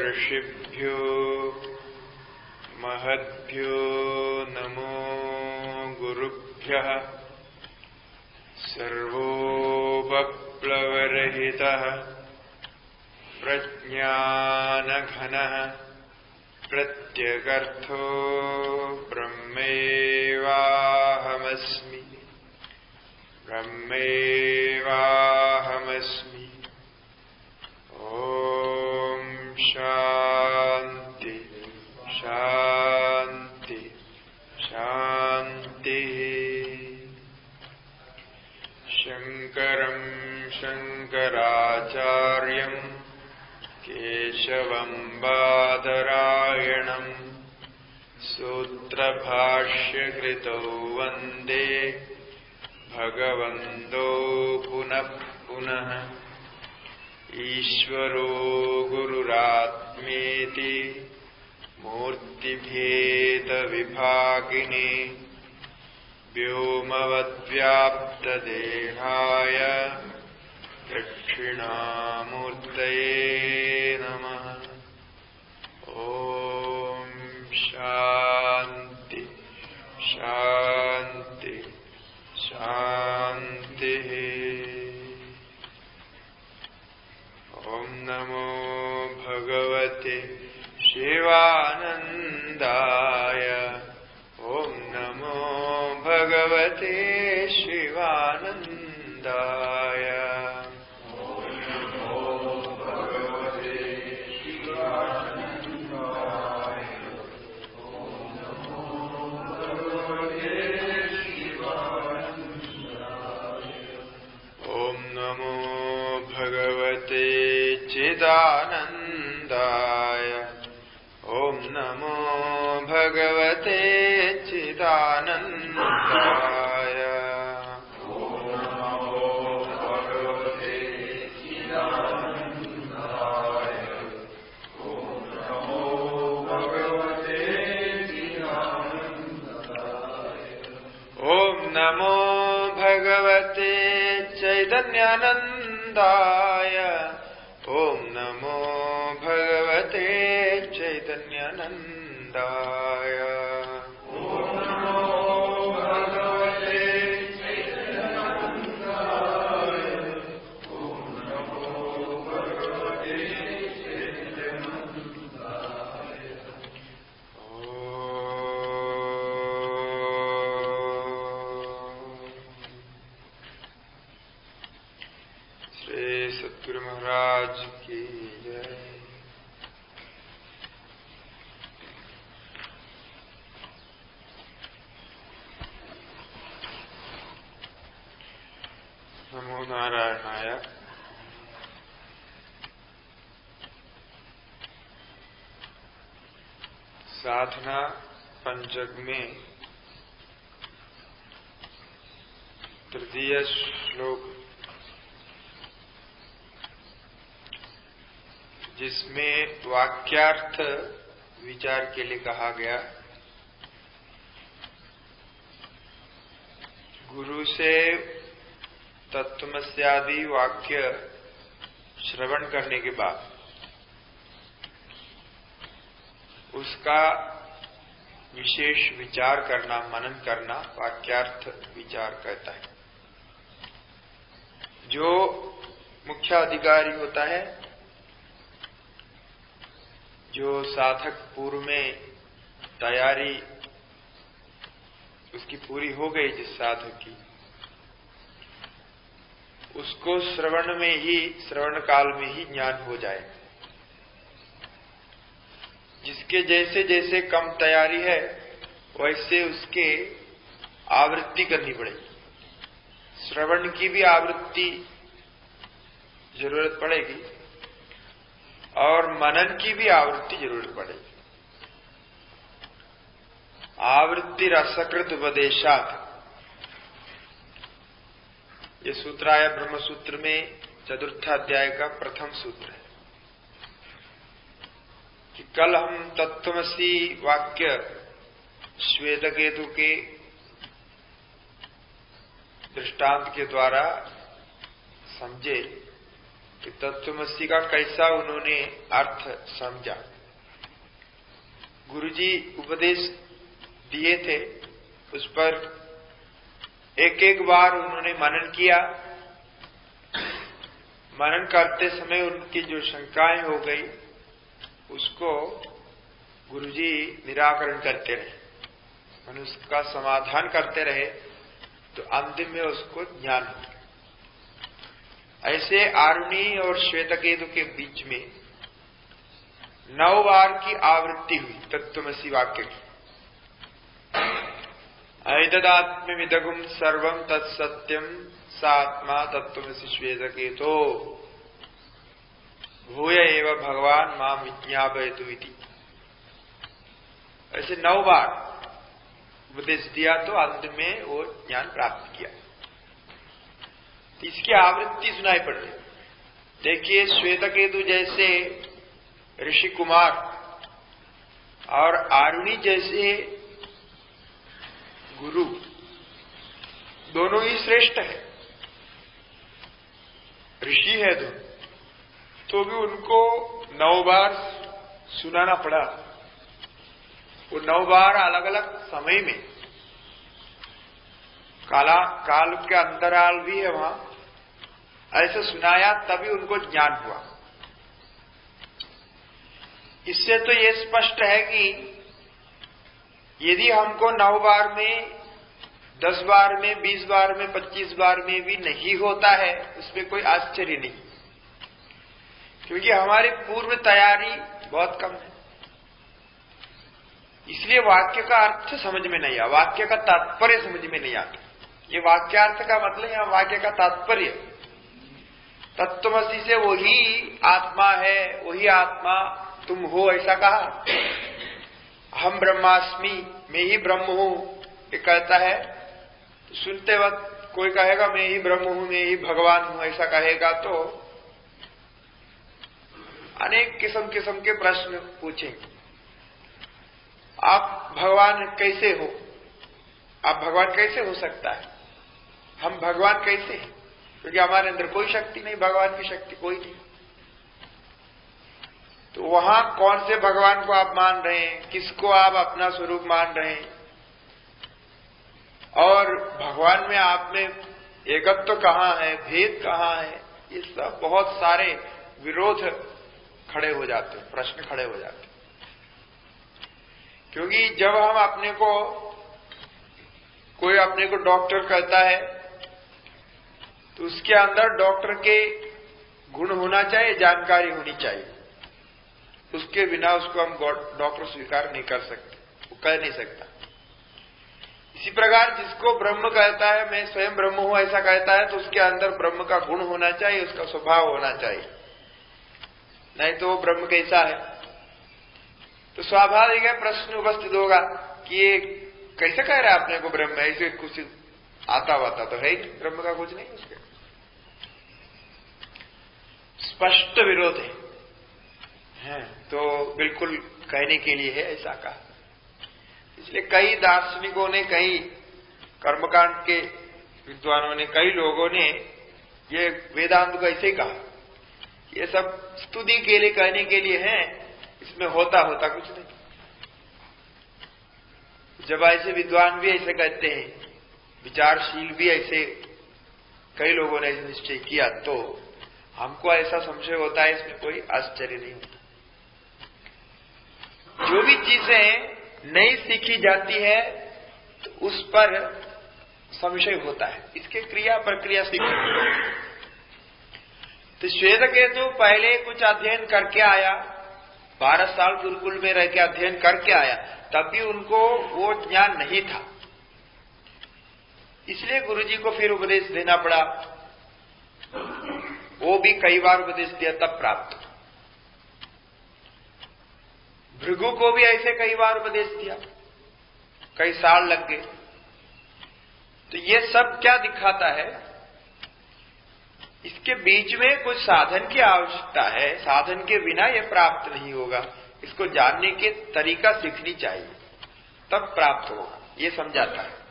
ऋषिभ्यो महद्भ्यो नमो गुरुभ्यः। सर्वोपप्लवरहितः प्रज्ञानघनः प्रत्यगर्थो ब्रह्मैवाहमस्मि ब्रह्मैवाहमस्मि। ॐ शान्ति शान्ति शान्तिः। शङ्करं शङ्कराचार्यं केशवं बादरायणं सूत्रभाष्यकृतौ वन्दे भगवन्तौ पुनः पुनः। ईश्वरो गुरुरात्मेति मूर्तिभेदविभागिने व्योमवद्व्याप्तदेहाय दक्षिणामूर्तये नमः। ॐ शान्ति शान्ति शान्तिः। ॐ नमो भगवते शिवानन्दाय। ॐ नमो भगवते शिवानन्दाय। चिदानन्दाय। ॐ नमो भगवते चिदानन्दाय। ॐ नमो भगवते चैतन्यानन्दाय। ॐ नमो भगवते चैतन्यानन्दाय। ॐ नमो भगवते चैतन्यानन्दाय। ॐ नमो भगवते चैतन्यानन्दाय। श्री सद्गुरु महाराज की जय। नमो नारायणाय। साधना पंचक में तृतीय श्लोक, जिसमें वाक्यार्थ विचार के लिए कहा गया। गुरु से तत्वमस्यादि वाक्य श्रवण करने के बाद उसका विशेष विचार करना, मनन करना वाक्यार्थ विचार कहता है। जो मुख्य अधिकारी होता है, जो साधक पूर्व में तैयारी उसकी पूरी हो गई, जिस साधक की, उसको श्रवण काल में ही ज्ञान हो जाए। जिसके जैसे जैसे कम तैयारी है, वैसे उसके आवृत्ति करनी पड़ेगी। श्रवण की भी आवृत्ति जरूरत पड़ेगी और मनन की भी आवृत्ति जरूरत पड़ेगी। आवृत्ति रसकृत उपदेशात्, ये सूत्र आया ब्रह्म सूत्र में, चतुर्थाध्याय का प्रथम सूत्र है कि कल हम तत्वमसि वाक्य श्वेतकेतु के दृष्टांत के द्वारा समझे कि तत्वमसी का कैसा उन्होंने अर्थ समझा। गुरुजी उपदेश दिए थे, उस पर एक एक बार उन्होंने मनन किया। मनन करते समय उनकी जो शंकाएं हो गई उसको गुरुजी निराकरण करते रहे, मनुष्य का समाधान करते रहे, तो अंतिम में उसको ज्ञान हो। ऐसे आरुणी और श्वेतकेतु के बीच में 9 बार की आवृत्ति हुई तत्वमसी वाक्य की। ऐतदात्म्यमिदगुं सर्वं तत्सत्यं सात्मा तत्वमसि श्वेतकेतो भूय एव भगवान मां विज्ञापयतु इति। ऐसे 9 बार उपदेश दिया तो अंत में वो ज्ञान प्राप्त किया। इसकी आवृत्ति सुनाई पड़ रही। देखिए, श्वेतकेतु जैसे ऋषि कुमार और आरुणी जैसे गुरु दोनों ही श्रेष्ठ है, ऋषि है दोनों, तो भी उनको 9 बार सुनाना पड़ा। वो 9 बार अलग अलग समय में, काल के अंतराल भी है वहां, ऐसे सुनाया तभी उनको ज्ञान हुआ। इससे तो ये स्पष्ट है कि यदि हमको 9 बार में, 10 बार में, 20 बार में, 25 बार में भी नहीं होता है, उसमें कोई आश्चर्य नहीं, क्योंकि हमारी पूर्व तैयारी बहुत कम है। इसलिए वाक्य का अर्थ समझ में नहीं आता, वाक्य का तात्पर्य समझ में नहीं आता। ये वाक्यार्थ का मतलब है वाक्य का तात्पर्य। तत्वमसी से वही आत्मा है, वही आत्मा तुम हो, ऐसा कहा। हम ब्रह्मास्मि, मैं ही ब्रह्म हूं, ये कहता है। तो सुनते वक्त कोई कहेगा मैं ही ब्रह्म हूं, मैं ही भगवान हूं, ऐसा कहेगा तो अनेक किस्म किस्म के प्रश्न पूछेंगे। आप भगवान कैसे हो? आप भगवान कैसे हो सकता है? हम भगवान कैसे हैं? क्योंकि हमारे अंदर कोई शक्ति नहीं, भगवान की शक्ति कोई नहीं। तो वहां कौन से भगवान को आप मान रहे हैं? किसको आप अपना स्वरूप मान रहे हैं? और भगवान में आप में एकत्व कहाँ है, भेद कहाँ है? ये सब बहुत सारे विरोध खड़े हो जाते, प्रश्न खड़े हो जाते। क्योंकि जब हम अपने को, कोई अपने को डॉक्टर कहता है तो उसके अंदर डॉक्टर के गुण होना चाहिए, जानकारी होनी चाहिए। उसके बिना उसको हम डॉक्टर स्वीकार नहीं कर सकते, वो कह नहीं सकता। इसी प्रकार जिसको ब्रह्म कहता है, मैं स्वयं ब्रह्म हूं, ऐसा कहता है, तो उसके अंदर ब्रह्म का गुण होना चाहिए, उसका स्वभाव होना चाहिए, नहीं तो वो ब्रह्म कैसा है? तो स्वाभाविक है प्रश्न उपस्थित होगा कि ये कैसे कह रहा है अपने को ब्रह्म है? ऐसे कुछ आता वाता तो है ही, ब्रह्म का कुछ नहीं उसके। स्पष्ट विरोध है, तो बिल्कुल कहने के लिए है ऐसा कहा। इसलिए कई दार्शनिकों ने, कई कर्मकांड के विद्वानों ने, कई लोगों ने ये वेदांत को ऐसे कहा, ये सब स्तुति के लिए, कहने के लिए है, इसमें होता कुछ नहीं। जब ऐसे विद्वान भी ऐसे कहते हैं, विचारशील भी ऐसे कई लोगों ने ऐसे निश्चय किया, तो हमको ऐसा संशय होता है, इसमें कोई आश्चर्य नहीं होता। जो भी चीजें नई सीखी जाती है तो उस पर संशय होता है, इसके क्रिया प्रक्रिया सीखी। तो श्वेतकेतु पहले कुछ अध्ययन करके आया, 12 साल गुरुकुल में रह के अध्ययन करके आया, तब भी उनको वो ज्ञान नहीं था। इसलिए गुरुजी को फिर उपदेश देना पड़ा। वो भी कई बार उपदेश दिया तब प्राप्त। भृगु को भी ऐसे कई बार उपदेश दिया, कई साल लग गए। तो ये सब क्या दिखाता है? इसके बीच में कुछ साधन की आवश्यकता है, साधन के बिना यह प्राप्त नहीं होगा। इसको जानने के तरीका सीखनी चाहिए, तब प्राप्त होगा, ये समझाता है।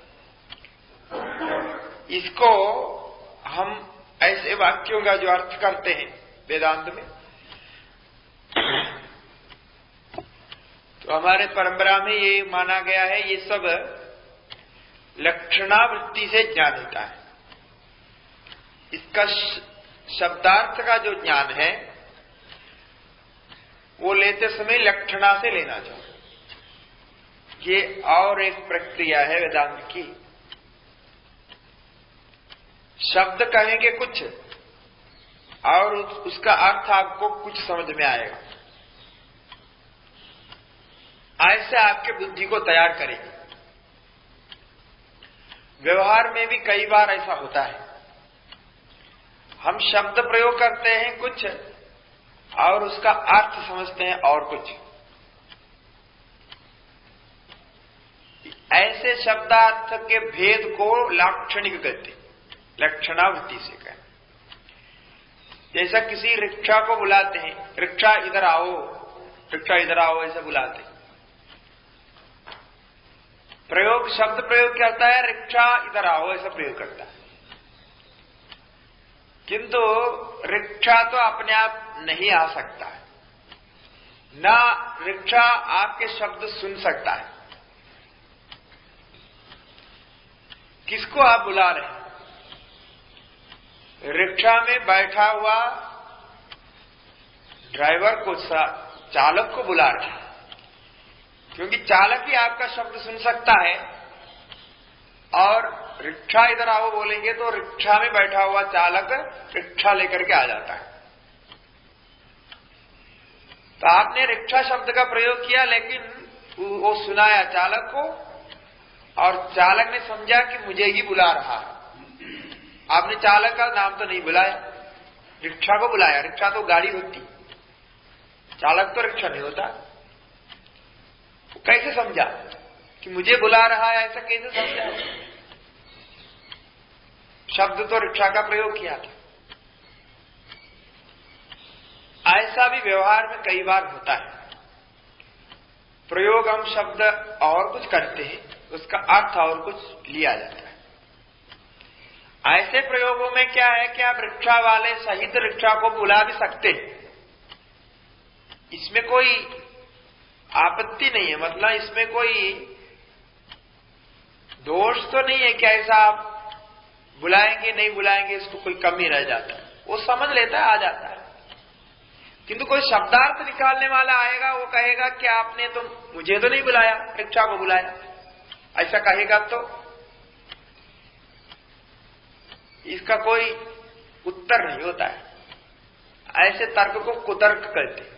इसको हम ऐसे वाक्यों का जो अर्थ करते हैं, वेदांत में। तो हमारे परंपरा में ये माना गया है, ये सब लक्षणावृत्ति से ज्ञान होता है। इसका शब्दार्थ का जो ज्ञान है वो लेते समय लक्षणा से लेना चाहिए। ये और एक प्रक्रिया है वेदांत की। शब्द कहेंगे कुछ और उसका अर्थ आपको कुछ समझ में आएगा, ऐसे आपके बुद्धि को तैयार करेंगे। व्यवहार में भी कई बार ऐसा होता है, हम शब्द प्रयोग करते हैं कुछ और उसका अर्थ समझते हैं और कुछ। ऐसे शब्दार्थ के भेद को लाक्षणिक कहते, लक्षणावृत्ति से कहते। जैसा किसी रिक्शा को बुलाते हैं, रिक्शा इधर आओ, रिक्शा इधर आओ, ऐसा बुलाते हैं। प्रयोग, शब्द प्रयोग करता है, रिक्शा इधर आओ ऐसा प्रयोग करता है। किंतु रिक्शा तो अपने आप नहीं आ सकता है, ना रिक्शा आपके शब्द सुन सकता है। किसको आप बुला रहे हैं? रिक्शा में बैठा हुआ ड्राइवर को, चालक को बुला रहे हैं, क्योंकि चालक ही आपका शब्द सुन सकता है। और रिक्शा इधर आओ बोलेंगे तो रिक्शा में बैठा हुआ चालक रिक्शा लेकर के आ जाता है। तो आपने रिक्शा शब्द का प्रयोग किया, लेकिन वो सुनाया चालक को और चालक ने समझा कि मुझे ही बुला रहा है। आपने चालक का नाम तो नहीं बुलाया, रिक्शा को बुलाया। रिक्शा तो गाड़ी होती, चालक तो रिक्शा नहीं होता। कैसे समझा कि मुझे बुला रहा है? ऐसा कैसे समझा? शब्द तो रिक्शा का प्रयोग किया था। ऐसा भी व्यवहार में कई बार होता है। प्रयोग हम शब्द और कुछ करते हैं, उसका अर्थ और कुछ लिया जाता है। ऐसे प्रयोगों में क्या है कि आप रिक्शा वाले सहित रिक्शा को बुला भी सकते हैं, इसमें कोई आपत्ति नहीं है। मतलब इसमें कोई दोष तो नहीं है कि ऐसा आप बुलाएंगे नहीं बुलाएंगे इसको कोई कमी रह जाता है, वो समझ लेता है, आ जाता है। किंतु कोई शब्दार्थ निकालने वाला आएगा, वो कहेगा कि आपने तो मुझे तो नहीं बुलाया, रिक्शा को बुलाया, ऐसा कहेगा तो इसका कोई उत्तर नहीं होता है। ऐसे तर्क को कुतर्क कहते हैं।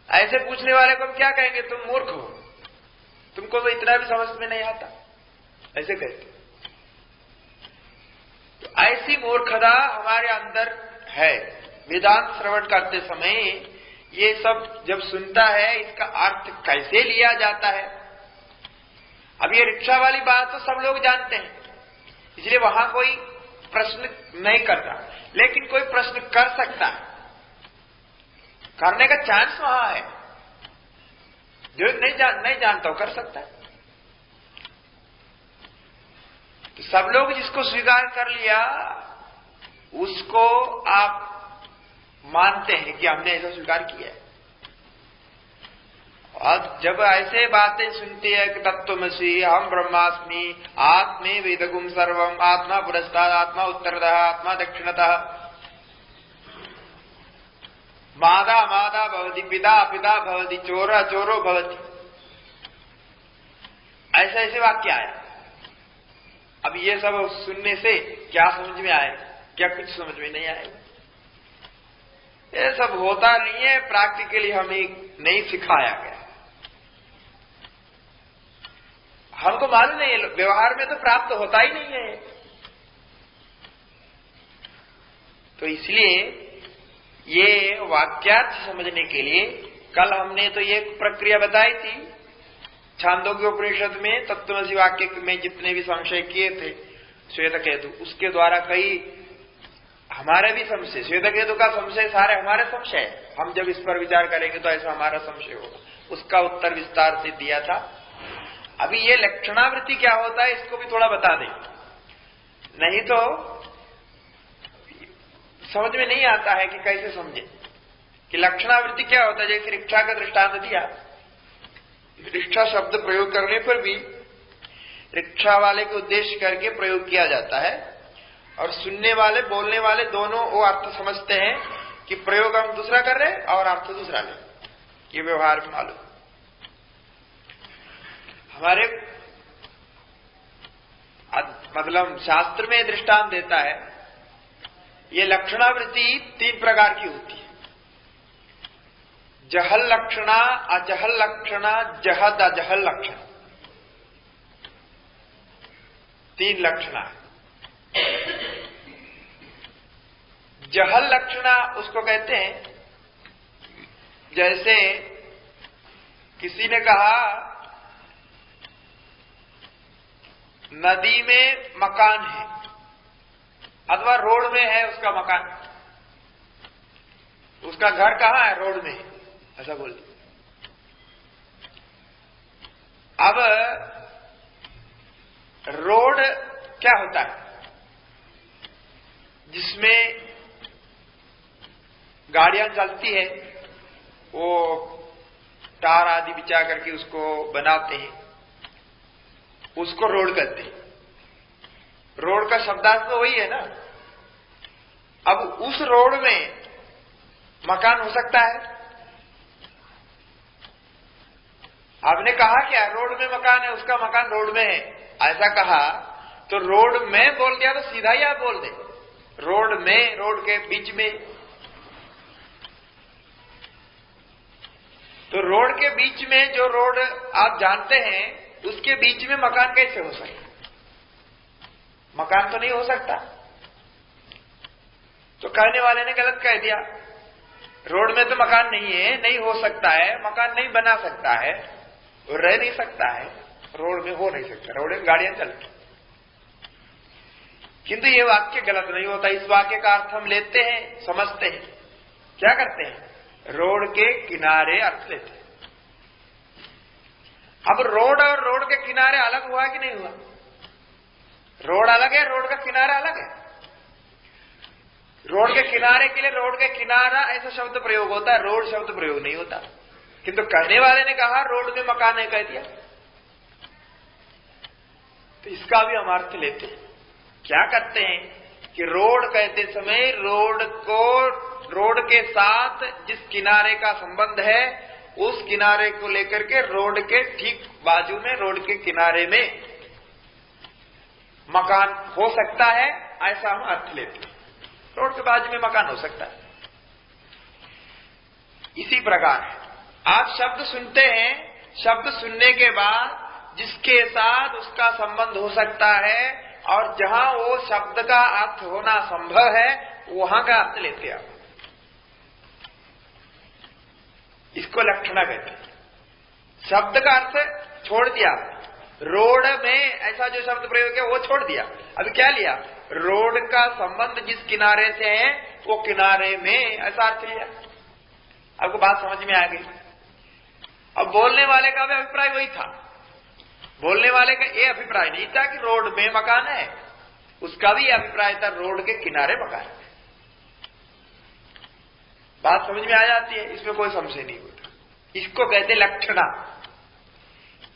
ऐसे पूछने वाले को हम क्या कहेंगे? तुम मूर्ख हो, तुमको तो इतना भी समझ में नहीं आता, ऐसे कहते। तो ऐसी मूर्खता हमारे अंदर है। वेदांत श्रवण करते समय ये सब जब सुनता है, इसका अर्थ कैसे लिया जाता है। अब ये रिक्शा वाली बात तो सब लोग जानते हैं, इसलिए वहां कोई प्रश्न नहीं करता, लेकिन कोई प्रश्न कर सकता है, करने का चांस वहां है। जो नहीं जानता वो कर सकता है। तो सब लोग जिसको स्वीकार कर लिया उसको आप मानते हैं कि हमने ऐसा स्वीकार किया है। और जब ऐसे बातें सुनती है कि तत्त्वमसि हम ब्रह्मास्मि आत्मे वेदगुम सर्वम आत्मा पुरस्ताद आत्मा उत्तरतः आत्मा दक्षिणतः मादा मादा भवति पिता पिता भवति चोरा चोरो भवति, ऐसे ऐसे वाक्य आए। अब ये सब सुनने से क्या समझ में आए? क्या कुछ समझ में नहीं आएगा। ये सब होता नहीं है, प्रैक्टिकली हमें नहीं सिखाया गया। हमको मालूम नहीं है, व्यवहार में तो प्राप्त होता ही नहीं है। तो इसलिए ये वाक्यार्थ समझने के लिए कल हमने तो ये प्रक्रिया बताई थी। छांदोग्य उपनिषद में तत्त्वमसि वाक्य में जितने भी संशय किए थे श्वेतकेतु, उसके द्वारा कई हमारे भी संशय, श्वेतकेतु का संशय सारे हमारे संशय, हम जब इस पर विचार करेंगे तो ऐसा हमारा संशय होगा, उसका उत्तर विस्तार से दिया था। अभी ये लक्षणावृत्ति क्या होता है इसको भी थोड़ा बता दें, नहीं तो समझ में नहीं आता है कि कैसे समझे कि लक्षणावृत्ति क्या होता है। जैसे रिक्शा का दृष्टांत दिया, रिक्शा शब्द प्रयोग करने पर भी रिक्शा वाले को उद्देश्य करके प्रयोग किया जाता है, और सुनने वाले बोलने वाले दोनों वो अर्थ समझते हैं कि प्रयोग हम दूसरा कर रहे हैं और अर्थ दूसरा ले। ये व्यवहार में मालूम। हमारे मतलब शास्त्र में दृष्टांत देता है, ये लक्षणावृत्ति 3 प्रकार की होती है। जहल लक्षणा, अजहल लक्षणा, जहद अजहल लक्षण, 3 लक्षणा। जहल लक्षणा उसको कहते हैं, जैसे किसी ने कहा नदी में मकान है अथवा रोड में है उसका मकान, उसका घर कहां है? रोड में, ऐसा बोलते। अब रोड क्या होता है? जिसमें गाड़ियां चलती है, वो टार आदि बिछा करके उसको बनाते हैं, उसको रोड कहते हैं। रोड का शब्दार्थ तो वही है ना। अब उस रोड में मकान हो सकता है? आपने कहा क्या रोड में मकान है, उसका मकान रोड में है, ऐसा कहा तो रोड में बोल दिया तो सीधा ही आप बोल दे रोड में, रोड के बीच में। तो रोड के बीच में जो रोड आप जानते हैं, उसके बीच में मकान कैसे हो सकता? मकान तो नहीं हो सकता। तो कहने वाले ने गलत कह दिया, रोड में तो मकान नहीं है, नहीं हो सकता है, मकान नहीं बना सकता है, रह नहीं सकता है, रोड में हो नहीं सकता, रोड में गाड़ियां चलती। किंतु ये वाक्य गलत नहीं होता। इस वाक्य का अर्थ हम लेते हैं, समझते हैं, क्या करते हैं? रोड के किनारे अर्थ लेते हैं। अब रोड और रोड के किनारे अलग हुआ कि नहीं हुआ? रोड अलग है, रोड का किनारा अलग है। रोड के किनारे के लिए रोड के किनारा ऐसा शब्द प्रयोग होता है, रोड शब्द प्रयोग नहीं होता। किंतु कहने वाले ने कहा रोड में मकान है, कह दिया, तो इसका भी हम अर्थ लेते हैं। क्या करते हैं कि रोड कहते समय रोड के साथ जिस किनारे का संबंध है, उस किनारे को लेकर के रोड के ठीक बाजू में, रोड के किनारे में मकान हो सकता है, ऐसा हम अर्थ लेते हैं। रोड के बाजू में मकान हो सकता है। इसी प्रकार है, आप शब्द सुनते हैं, शब्द सुनने के बाद जिसके साथ उसका संबंध हो सकता है और जहां वो शब्द का अर्थ होना संभव है, वहां का अर्थ लेते हैं आप। इसको लक्षणा कहते हैं। शब्द का अर्थ छोड़ दिया, रोड में ऐसा जो शब्द प्रयोग किया वो छोड़ दिया, अभी क्या लिया? रोड का संबंध जिस किनारे से है वो किनारे में, ऐसा अर्थ लिया। आपको बात समझ में आ गई? अब बोलने वाले का भी अभिप्राय वही था। बोलने वाले का ये अभिप्राय नहीं था कि रोड में मकान है, उसका भी अभिप्राय था रोड के किनारे मकान है। बात समझ में आ जाती है, इसमें कोई संशय नहीं होता। इसको कहते लक्षणा।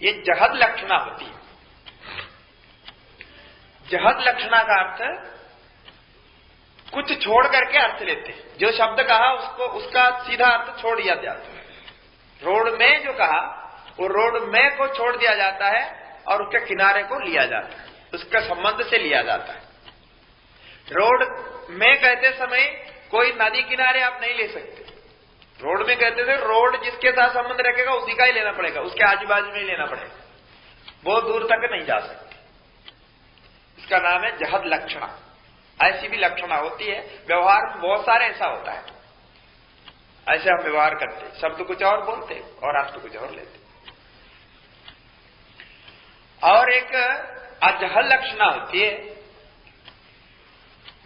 ये जहद लक्षणा होती है। जहद लक्षणा का अर्थ कुछ छोड़ करके अर्थ लेते हैं। जो शब्द कहा उसको, उसका सीधा अर्थ छोड़ दिया जाता है। रोड में जो कहा वो रोड में को छोड़ दिया जाता है और उसके किनारे को लिया जाता है, उसका संबंध से लिया जाता है। रोड में कहते समय कोई नदी किनारे आप नहीं ले सकते। रोड में कहते थे रोड जिसके साथ संबंध रखेगा उसी का ही लेना पड़ेगा, उसके आजू बाजू में ही लेना पड़ेगा, बहुत दूर तक नहीं जा सकते। इसका नाम है जहद लक्षणा। ऐसी भी लक्षणा होती है। व्यवहार में बहुत सारे ऐसा होता है, ऐसे हम व्यवहार करते, शब्द कुछ और बोलते और अर्थ कुछ और लेते। और एक अजहल लक्षणा होती है,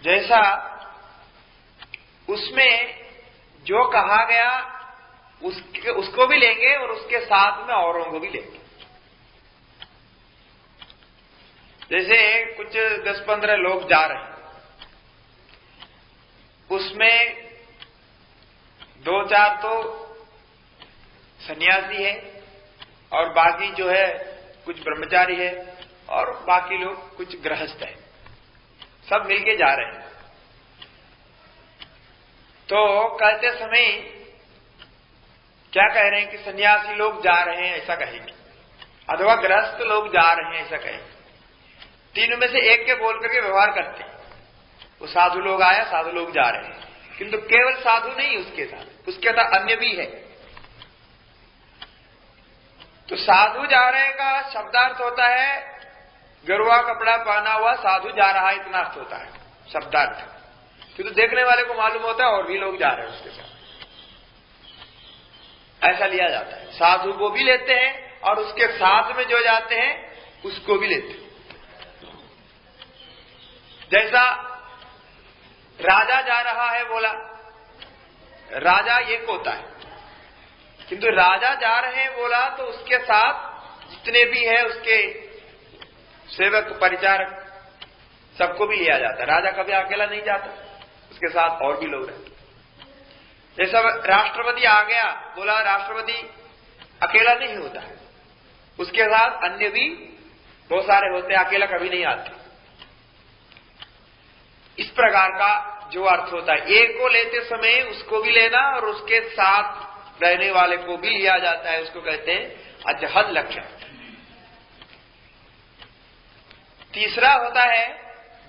जैसा उसमें जो कहा गया उसको भी लेंगे और उसके साथ में औरों को भी लेंगे। जैसे कुछ 10-15 लोग जा रहे हैं, उसमें 2-4 तो सन्यासी है और बाकी जो है कुछ ब्रह्मचारी है और बाकी लोग कुछ गृहस्थ है, सब मिलके जा रहे हैं। तो कहते समय क्या कह रहे हैं कि सन्यासी लोग जा रहे हैं ऐसा कहेंगे, अथवा गृहस्थ लोग जा रहे हैं ऐसा कहेंगे। तीनों में से एक के बोल करके व्यवहार करते हैं। वो साधु लोग आया, साधु लोग जा रहे हैं, किंतु केवल साधु नहीं, उसके साथ अन्य भी है। तो साधु जा रहे का शब्दार्थ होता है गरुआ कपड़ा पहना हुआ साधु जा रहा है, इतना अर्थ होता है शब्दार्थ। किंतु देखने वाले को मालूम होता है और भी लोग जा रहे हैं उसके साथ, ऐसा लिया जाता है। साधु को भी लेते हैं और उसके साथ में जो जाते हैं उसको भी लेते हैं। जैसा राजा जा रहा है बोला, राजा एक होता है, किंतु राजा जा रहे हैं बोला तो उसके साथ जितने भी है उसके सेवक परिचारक सबको भी लिया जाता है। राजा कभी अकेला नहीं जाता, उसके साथ और भी लोग रहते। जैसा राष्ट्रपति आ गया बोला, राष्ट्रपति अकेला नहीं होता है, उसके साथ अन्य भी बहुत सारे होते हैं, अकेला कभी नहीं आते। इस प्रकार का जो अर्थ होता है, एक को लेते समय उसको भी लेना और उसके साथ रहने वाले को भी लिया जाता है, उसको कहते हैं अजहद लक्षण। तीसरा होता है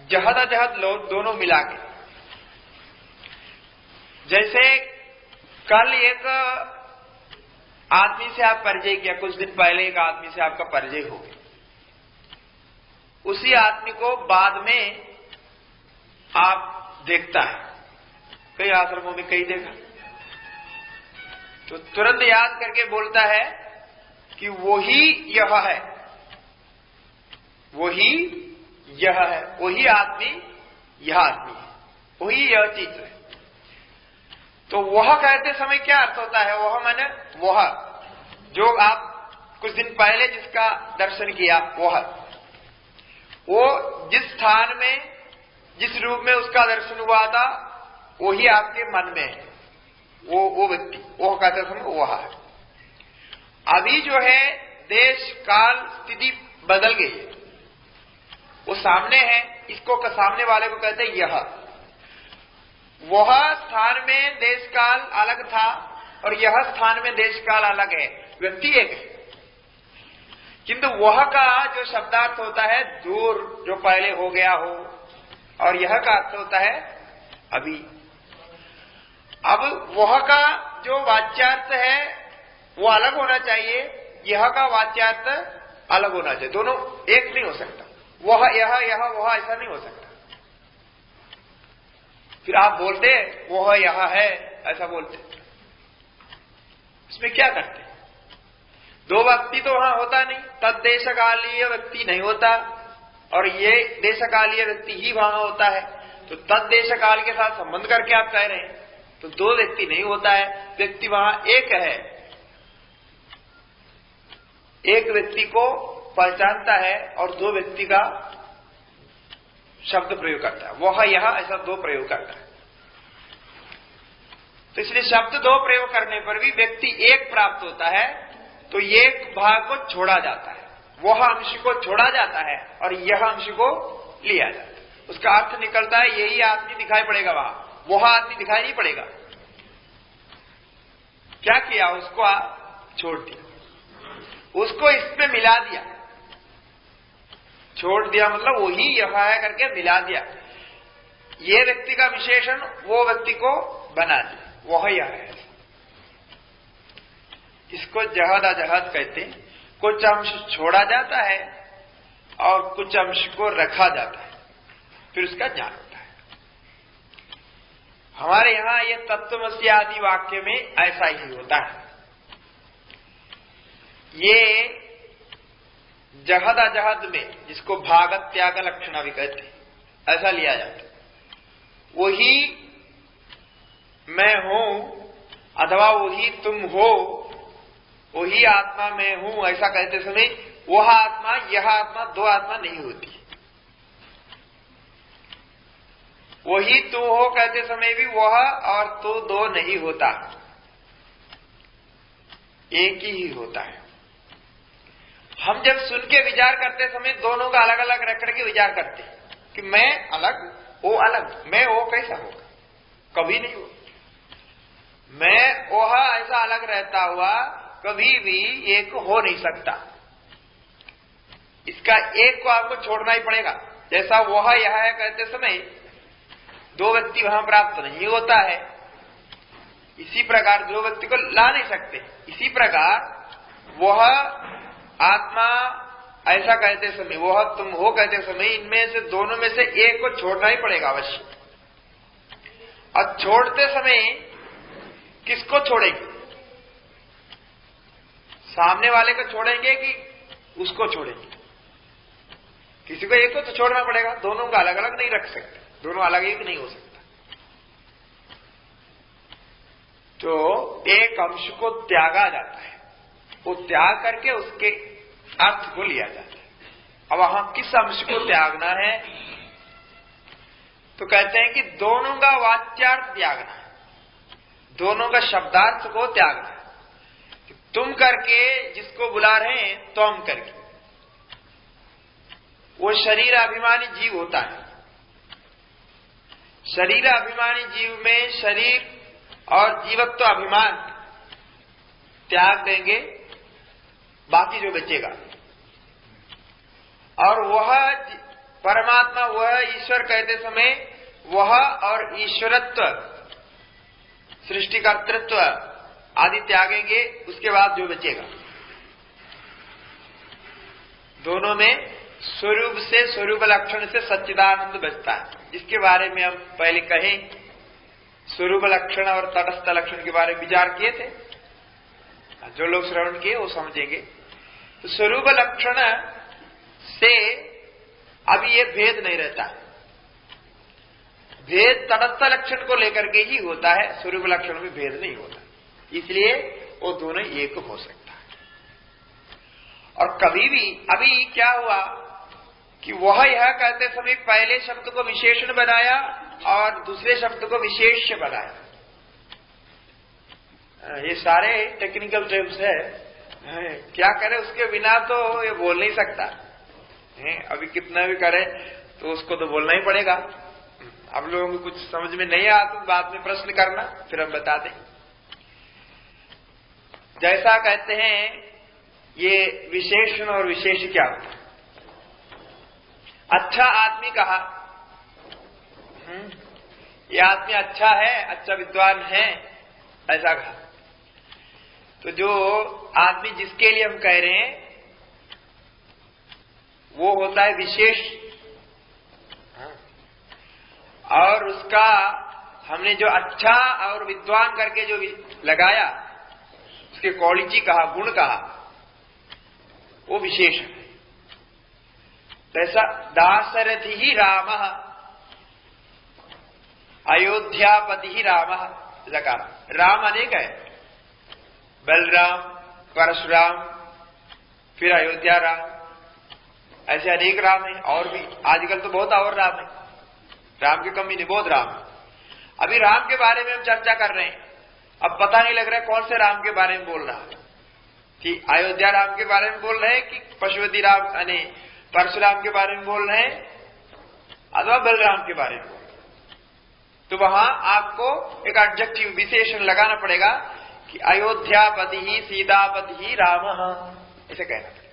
जहद अजहद लोग दोनों मिला के। जैसे कल एक आदमी से आप परिचय किया, कुछ दिन पहले एक आदमी से आपका परिचय हो गया, उसी आदमी को बाद में आप देखता है, कई आश्रमों में कई देखा, तो तुरंत याद करके बोलता है कि वही यह है, वही यह है, वही आदमी यह आदमी है, वही यह चीज है। तो वह कहते समय क्या अर्थ होता है? वह माने वह जो आप कुछ दिन पहले जिसका दर्शन किया, वो जिस स्थान में जिस रूप में उसका दर्शन हुआ था वही आपके मन में है, वो व्यक्ति, वो कहते समय वह है। अभी जो है देश काल स्थिति बदल गई है, वो सामने है, इसको सामने वाले को कहते हैं यह। वह स्थान में देश काल अलग था और यह स्थान में देश काल अलग है, व्यक्ति एक है, किंतु वह का जो शब्दार्थ होता है दूर जो पहले हो गया हो, और यह का अर्थ होता है अभी। अब वह का जो वाच्यार्थ है वो अलग होना चाहिए, यह का वाच्यार्थ अलग होना चाहिए, दोनों एक नहीं हो सकता। वह यह वह ऐसा नहीं हो सकता। फिर आप बोलते वह यह है ऐसा बोलते, इसमें क्या करते? दो व्यक्ति तो वहां होता नहीं, तद्देशकालीय व्यक्ति नहीं होता और ये देशकालीय व्यक्ति ही वहां होता है। तो तद्देशकाल के साथ संबंध करके आप कह रहे हैं, तो दो व्यक्ति नहीं होता है, व्यक्ति वहां एक है, एक व्यक्ति को पहचानता है और दो व्यक्ति का शब्द प्रयोग करता है, वह यह ऐसा दो प्रयोग करता है। तो इसलिए शब्द दो प्रयोग करने पर भी व्यक्ति एक प्राप्त होता है, तो एक भाग को छोड़ा जाता है, वह अंश को छोड़ा जाता है और यह अंश को लिया जाता है। उसका अर्थ निकलता है यही आदमी दिखाई पड़ेगा वहां, वह आदमी दिखाई नहीं पड़ेगा। क्या किया? उसको छोड़ दिया, उसको इसमें मिला दिया। छोड़ दिया मतलब वही यह है करके मिला दिया, ये व्यक्ति का विशेषण वो व्यक्ति को बना दिया, वह यह है। इसको जहद अजहद कहते हैं। कुछ अंश छोड़ा जाता है और कुछ अंश को रखा जाता है, फिर उसका ज्ञान होता है। हमारे यहां ये तत्वमसि आदि वाक्य में ऐसा ही होता है। ये जहद अजहद में जिसको भागत त्याग लक्षण भी कहते हैं, ऐसा लिया जाता है। वही मैं हूं अथवा वही तुम हो, वही आत्मा मैं हूं ऐसा कहते समय वह आत्मा यह आत्मा दो आत्मा नहीं होती। वही तू हो कहते समय भी वह और तू दो नहीं होता, एक ही होता है। हम जब सुन के विचार करते समय दोनों का अलग अलग रख करके विचार करते हैं कि मैं अलग वो अलग, मैं वो कैसा होगा, कभी नहीं हो। मैं वह ऐसा अलग रहता हुआ कभी भी एक हो नहीं सकता। इसका एक को आपको छोड़ना ही पड़ेगा। जैसा वह यह है कहते समय दो व्यक्ति वहां प्राप्त नहीं होता है, इसी प्रकार दो व्यक्ति को ला नहीं सकते। इसी प्रकार वह आत्मा ऐसा कहते समय, वह तुम हो कहते समय, इनमें से दोनों में से एक को छोड़ना ही पड़ेगा अवश्य। और छोड़ते समय किसको छोड़ेंगे? सामने वाले को छोड़ेंगे कि उसको छोड़ेंगे? किसी को एक को तो छोड़ना पड़ेगा, दोनों का अलग अलग नहीं रख सकते, दोनों अलग एक नहीं हो सकता। तो एक अंश को त्यागा जाता है, वो त्याग करके उसके अर्थ को लिया जाता है। अब वहां किस अंश को त्यागना है? तो कहते हैं कि दोनों का वाच्यार्थ त्यागना है, दोनों का शब्दार्थ को त्यागना है। तुम करके जिसको बुला रहे हैं तुम करके, वो शरीर अभिमानी जीव होता है। शरीर अभिमानी जीव में शरीर और जीवत्व अभिमान त्याग देंगे, बाकी जो बचेगा। और वह परमात्मा, वह ईश्वर कहते समय वह और ईश्वरत्व, सृष्टिकर्तृत्व आदि त्यागेंगे, उसके बाद जो बचेगा। दोनों में स्वरूप से, स्वरूप लक्षण से सच्चिदानंद बचता है, जिसके बारे में हम पहले कहें। स्वरूप लक्षण और तटस्थ लक्षण के बारे में विचार किए थे, जो लोग श्रवण किए वो समझेंगे। तो स्वरूप लक्षण से अभी ये भेद नहीं रहता, भेद तटस्थ लक्षण को लेकर के ही होता है, स्वरूप लक्षण में भेद नहीं होता। इसलिए वो दोनों एक हो सकता है। और कभी भी अभी क्या हुआ कि वह यह कहते समय पहले शब्द को विशेषण बनाया और दूसरे शब्द को विशेष्य बनाया। ये सारे टेक्निकल टर्म्स है, क्या करे उसके बिना तो ये बोल नहीं सकता। अभी कितना भी करे तो उसको तो बोलना ही पड़ेगा। आप लोगों को कुछ समझ में नहीं आया तो बाद में प्रश्न करना, फिर हम बता दें। जैसा कहते हैं ये विशेषण और विशेष क्या होता है? अच्छा आदमी कहा, ये आदमी अच्छा है, अच्छा विद्वान है, ऐसा कहा। तो जो आदमी जिसके लिए हम कह रहे हैं वो होता है विशेष, और उसका हमने जो अच्छा और विद्वान करके जो लगाया, उसके क्वालिटी कहा, गुण कहा, वो विशेष है। जैसा दाशरथि ही राम, अयोध्यापति ही राम, राम अनेक है, बलराम, परशुराम, फिर अयोध्या राम, ऐसे अनेक राम है। और भी आजकल तो बहुत और राम है, राम की कमी नहीं, बहुत राम है। अभी राम के बारे में हम चर्चा कर रहे हैं, अब पता नहीं लग रहा है कौन से राम के बारे में बोल रहा है, कि अयोध्या राम के बारे में बोल रहे हैं कि पशुपति राम यानी परशुराम के बारे में बोल रहे हैं अथवा बलराम के बारे में बोल रहे हैं। तो वहां आपको एक एडजेक्टिव विशेषण लगाना पड़ेगा कि अयोध्यापति ही सीतापति ही राम, ऐसे कहना पड़ेगा।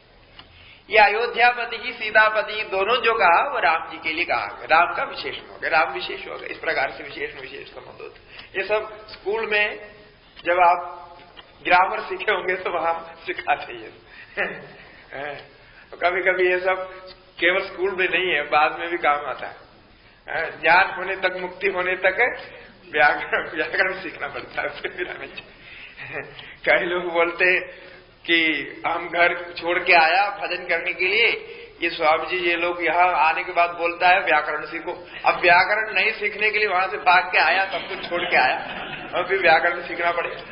ये अयोध्यापति ही सीतापति दोनों जो कहा वो राम जी के लिए कहा, राम का विशेषण हो गया, राम विशेष हो गया। इस प्रकार से विशेषण विशेष संबंध होते। ये सब स्कूल में जब आप ग्रामर सीखे होंगे तो वहां सिखाते हैं। कभी कभी ये सब केवल स्कूल में नहीं है, बाद में भी काम आता है। ज्ञान होने तक, मुक्ति होने तक व्याकरण सीखना पड़ता है। फिर कई लोग बोलते कि हम घर छोड़ के आया भजन करने के लिए, ये स्वामी जी ये लोग यहाँ आने के बाद बोलता है व्याकरण सीखो। अब व्याकरण नहीं सीखने के लिए वहां से भाग के आया, सब कुछ छोड़ के आया और फिर व्याकरण सीखना पड़ेगा।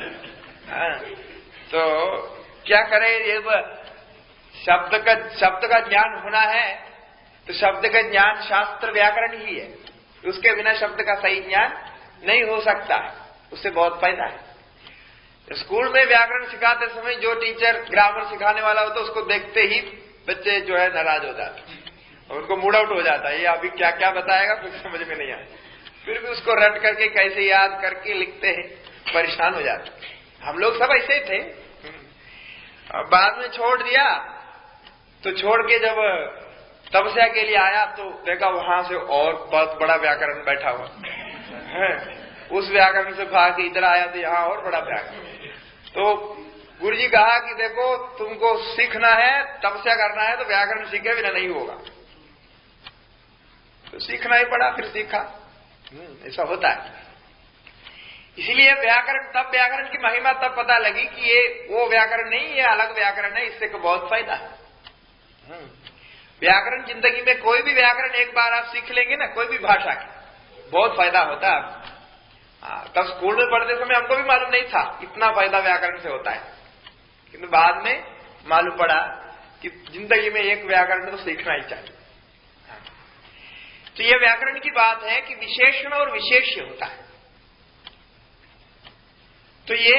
तो क्या करे, ये शब्द का ज्ञान होना है तो शब्द का ज्ञान शास्त्र व्याकरण ही है। उसके बिना शब्द का सही ज्ञान नहीं हो सकता है। उससे बहुत फायदा है। स्कूल में व्याकरण सिखाते समय जो टीचर ग्रामर सिखाने वाला होता है उसको देखते ही बच्चे जो है नाराज हो जाते हैं, उनको मूड आउट हो जाता है, ये अभी क्या क्या बताएगा कुछ समझ में नहीं आता। फिर भी उसको रट करके कैसे याद करके लिखते हैं, परेशान हो जाते हैं। हम लोग सब ऐसे ही थे। बाद में छोड़ दिया, तो छोड़ के जब तपस्या के लिए आया तो देखा वहां से और बहुत बड़ा व्याकरण बैठा हुआ है। उस व्याकरण से भाग के इधर आया तो यहाँ और बड़ा व्याकरण। तो गुरुजी कहा कि देखो तुमको सीखना है, तपस्या करना है तो व्याकरण सीखे बिना नहीं होगा। तो सीखना ही पड़ा, फिर सीखा। ऐसा होता है। इसीलिए व्याकरण की महिमा तब पता लगी कि ये वो व्याकरण नहीं, ये अलग व्याकरण है, इससे बहुत फायदा है। व्याकरण जिंदगी में कोई भी व्याकरण एक बार आप सीख लेंगे ना, कोई भी भाषा की, बहुत फायदा होता है। तब स्कूल में पढ़ते समय हमको भी मालूम नहीं था इतना फायदा व्याकरण से होता है, किंतु बाद में मालूम पड़ा कि जिंदगी में एक व्याकरण तो सीखना ही चाहिए। तो यह व्याकरण की बात है कि विशेषण और विशेष्य होता है। तो ये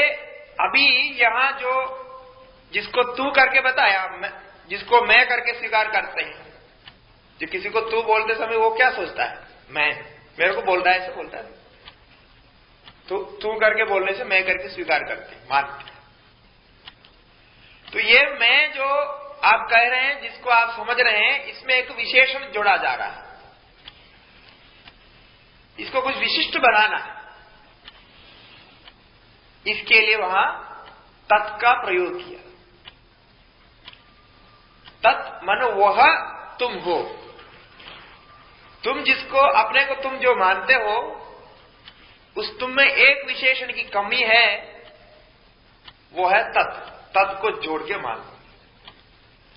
अभी यहां जो जिसको तू करके बताया, जिसको मैं करके स्वीकार करते हैं, जो किसी को तू बोलते समय वो क्या सोचता है, मैं, मेरे को बोल रहा है, ऐसे बोलता है। तो तू करके बोलने से मैं करके स्वीकार करते हैं, मानते हैं। तो ये मैं जो आप कह रहे हैं, जिसको आप समझ रहे हैं, इसमें एक विशेषण जोड़ा जा रहा है। इसको कुछ विशिष्ट बनाना है, इसके लिए वहां तत् का प्रयोग किया। तत् मानो वह तुम हो, तुम जिसको अपने को तुम जो मानते हो, उस तुम में एक विशेषण की कमी है, वो है तत्। तत् को जोड़ के मानो।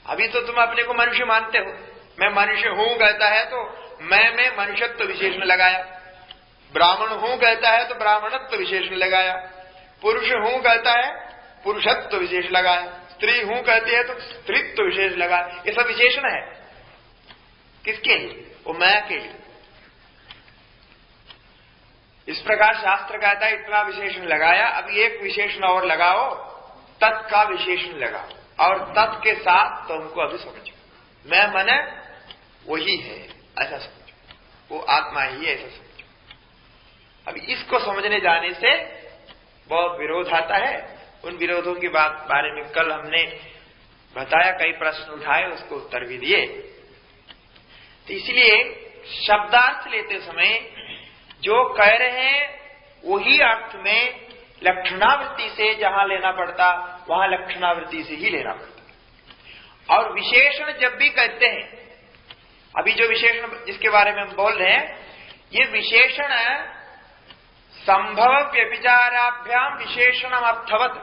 अभी तो तुम अपने को मनुष्य मानते हो, मैं मनुष्य हूं कहता है तो मैं में मनुष्यत्व विशेषण लगाया, ब्राह्मण हूं कहता है तो ब्राह्मणत्व विशेषण लगाया, पुरुष हूं कहता है पुरुषत्व विशेष लगाया, स्त्री हूं कहती है तो स्त्रीत्व विशेष लगाया। ये सब विशेषण है। किसके लिए? वो मैं के लिए। इस प्रकार शास्त्र कहता है इतना विशेषण लगाया, अब एक विशेषण और लगाओ, तत् का विशेषण लगाओ, और तत् के साथ तुमको अभी समझो, मैं मने वही है ऐसा समझो, वो आत्मा ही है ऐसा समझो। अब इसको समझने जाने से बहुत विरोध आता है। उन विरोधों की बारे में कल हमने बताया, कई प्रश्न उठाए, उसको उत्तर भी दिए। तो इसलिए शब्दार्थ लेते समय जो कह रहे हैं वही अर्थ में लक्षणावृत्ति से जहां लेना पड़ता वहां लक्षणावृत्ति से ही लेना पड़ता। और विशेषण जब भी कहते हैं, अभी जो विशेषण जिसके बारे में हम बोल रहे हैं, ये विशेषण संभव व्यभिचाराभ्याम विशेषणम अर्थवत,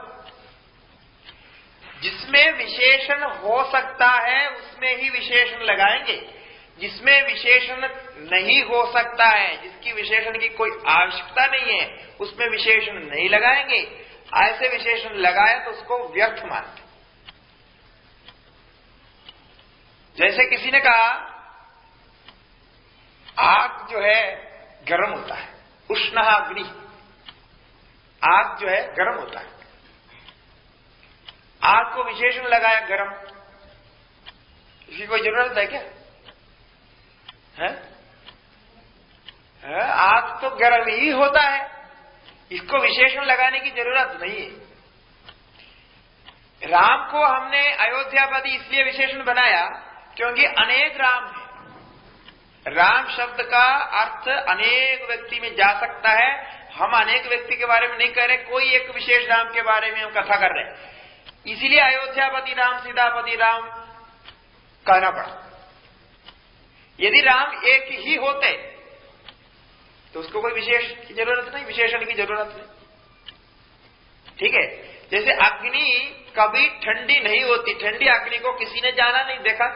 जिसमें विशेषण हो सकता है उसमें ही विशेषण लगाएंगे, जिसमें विशेषण नहीं हो सकता है, जिसकी विशेषण की कोई आवश्यकता नहीं है, उसमें विशेषण नहीं लगाएंगे। ऐसे विशेषण लगाए तो उसको व्यर्थ मानते। जैसे किसी ने कहा आग जो है गर्म होता है, उष्ण अग्नि, आग जो है गर्म होता है, आग को विशेषण लगाया गर्म, इसकी कोई जरूरत है क्या? है? आग तो गर्म ही होता है, इसको विशेषण लगाने की जरूरत नहीं है। राम को हमने अयोध्यापति इसलिए विशेषण बनाया क्योंकि अनेक राम है। राम शब्द का अर्थ अनेक व्यक्ति में जा सकता है। हम अनेक व्यक्ति के बारे में नहीं कह रहे, कोई एक विशेष राम के बारे में हम कथा कर रहे हैं, इसीलिए अयोध्यापति राम, सीतापति राम कहना पड़ा। यदि राम एक ही होते तो उसको कोई विशेष की जरूरत नहीं, विशेषण की जरूरत नहीं। ठीक है, जैसे अग्नि कभी ठंडी नहीं होती, ठंडी अग्नि को किसी ने जाना नहीं, देखा।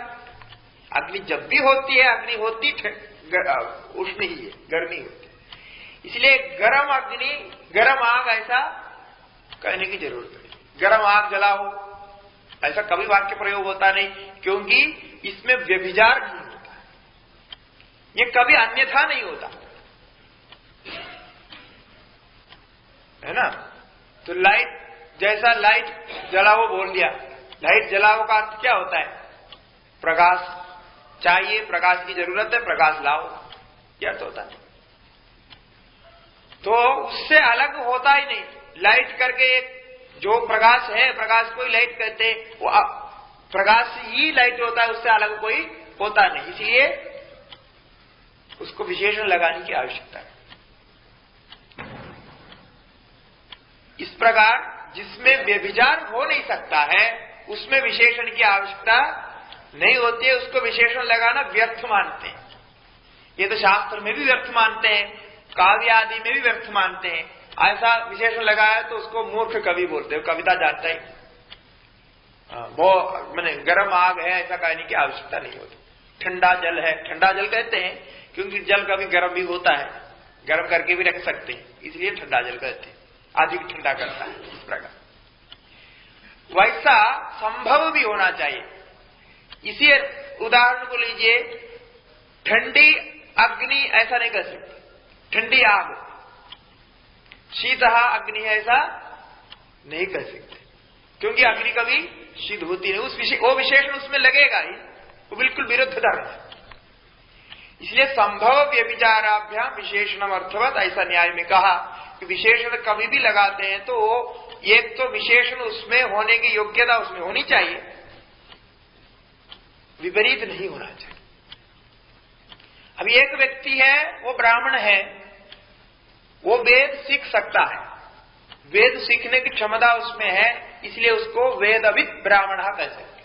अग्नि जब भी होती है, अग्नि होती उष्ण ही है, गर्मी होती है। इसलिए गर्म अग्नि, गर्म आग ऐसा कहने की जरूरत नहीं। गर्म आग जलाओ ऐसा कभी वाक्य प्रयोग होता नहीं, क्योंकि इसमें व्यभिचार नहीं होता, ये कभी अन्यथा नहीं होता। है ना। तो लाइट, जैसा लाइट जलाओ बोल दिया, लाइट जलाओ का अर्थ क्या होता है? प्रकाश चाहिए, प्रकाश की जरूरत है, प्रकाश लाओ, क्या अर्थ होता है। तो उससे अलग होता ही नहीं। लाइट करके एक जो प्रकाश है, प्रकाश को ही लाइट कहते हैं, वो प्रकाश ही लाइट होता है, उससे अलग कोई होता नहीं। इसलिए उसको विशेषण लगाने की आवश्यकता है। इस प्रकार जिसमें व्यभिचार हो नहीं सकता है उसमें विशेषण की आवश्यकता नहीं होती है, उसको विशेषण लगाना व्यर्थ मानते हैं। ये तो शास्त्र में भी व्यर्थ मानते हैं, काव्य आदि में भी व्यर्थ मानते हैं। ऐसा विशेषण लगाया तो उसको मूर्ख कवि बोलते हैं, कविता जानता ही वो मैंने गर्म आग है ऐसा कहने की आवश्यकता नहीं होती। ठंडा जल है, ठंडा जल कहते हैं क्योंकि जल कभी गर्म भी होता है, गर्म करके भी रख सकते हैं, इसलिए ठंडा जल कहते हैं, अधिक ठंडा करता है। इस प्रकार वैसा संभव भी होना चाहिए। इसी उदाहरण को लीजिए, ठंडी अग्नि ऐसा नहीं कह सकते, ठंडी आग, शीतः अग्नि ऐसा नहीं कह सकते, क्योंकि अग्नि कभी शीत होती नहीं, वो विशेषण उसमें लगेगा ही, वो बिल्कुल विरुद्ध धर्म है। इसलिए संभव व्यभिचाराभ्याम विशेषणम अर्थवत ऐसा न्याय में कहा कि विशेषण कभी भी लगाते हैं तो एक तो विशेषण उसमें होने की योग्यता उसमें होनी चाहिए, विपरीत नहीं होना चाहिए। अभी एक व्यक्ति है, वो ब्राह्मण है, वो वेद सीख सकता है, वेद सीखने की क्षमता उसमें है, इसलिए उसको वेदविद ब्राह्मण कह सकते।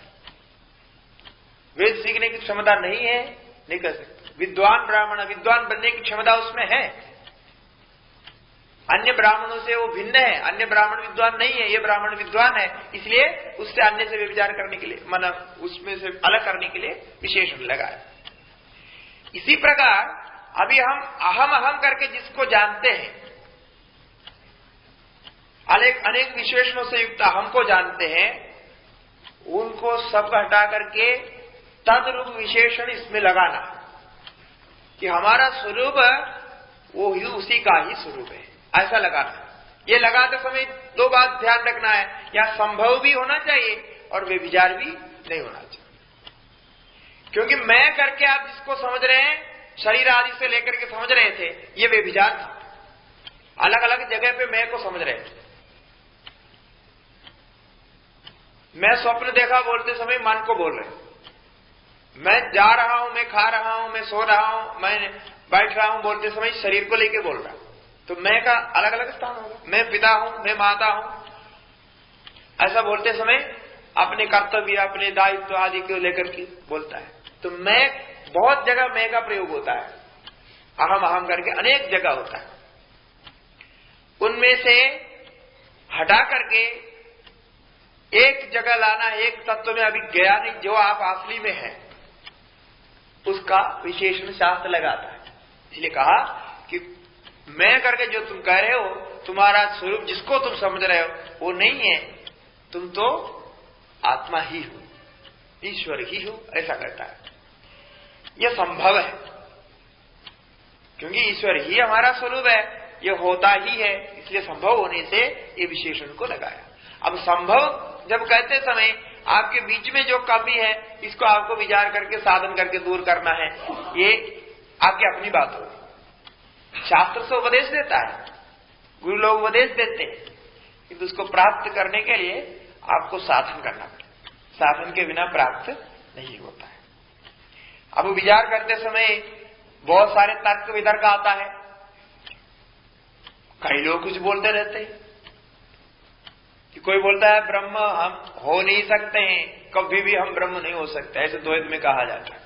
वेद सीखने की क्षमता नहीं है, नहीं कह सकते। विद्वान ब्राह्मण, विद्वान बनने की क्षमता उसमें है, अन्य ब्राह्मणों से वो भिन्न है, अन्य ब्राह्मण विद्वान नहीं है, ये ब्राह्मण विद्वान है, इसलिए उससे अन्य से व्यभिचार करने के लिए, माना उसमें से अलग करने के लिए विशेषण लगाया। इसी प्रकार अभी हम अहम अहम करके जिसको जानते हैं, अनेक विशेषणों से युक्त अहम को जानते हैं, उनको सब हटा करके तद्रूप विशेषण इसमें लगाना कि हमारा स्वरूप वो ही उसी का ही स्वरूप है, ऐसा लगाना। ये लगाते समय दो बात ध्यान रखना है, या संभव भी होना चाहिए और व्यभिचार भी नहीं होना चाहिए। क्योंकि मैं करके आप जिसको समझ रहे हैं, शरीर आदि से लेकर के समझ रहे थे, ये व्यभिचार था। अलग अलग जगह पे मैं को समझ रहे थे। मैं स्वप्न देखा बोलते समय मन को बोल रहे, मैं जा रहा हूं, मैं खा रहा हूं, मैं सो रहा हूं, मैं बैठ रहा हूं बोलते समय शरीर को लेके बोल रहा, तो मैं का अलग अलग स्थान होगा। मैं पिता हूं, मैं माता हूं, ऐसा बोलते समय अपने कर्तव्य, अपने दायित्व आदि को लेकर के बोलता है। तो मैं, बहुत जगह मैं का प्रयोग होता है, अहम अहम करके अनेक जगह होता है। उनमें से हटा करके एक जगह लाना, एक तत्व में अभी गया नहीं, जो आप असली में है उसका विशेषण शास्त्र लगाता है। इसलिए कहा कि मैं करके जो तुम कह रहे हो, तुम्हारा स्वरूप जिसको तुम समझ रहे हो वो नहीं है, तुम तो आत्मा ही हो, ईश्वर ही हो, ऐसा कहता है। यह संभव है क्योंकि ईश्वर ही हमारा स्वरूप है, यह होता ही है, इसलिए संभव होने से ये विशेषण को लगाया। अब संभव जब कहते समय आपके बीच में जो कमी है, इसको आपको विचार करके साधन करके दूर करना है, ये आपकी अपनी बात होगी। शास्त्र से उपदेश देता है, गुरु लोग उपदेश देते हैं, किंतु उसको प्राप्त करने के लिए आपको साधन करना पड़ेगा, साधन के बिना प्राप्त नहीं होता है। अब विचार करते समय बहुत सारे तर्क वितर्क आता है, कई लोग कुछ बोलते रहते हैं कि कोई बोलता है ब्रह्म हम हो नहीं सकते हैं, कभी भी हम ब्रह्म नहीं हो सकते, ऐसे द्वैत में कहा जाता है।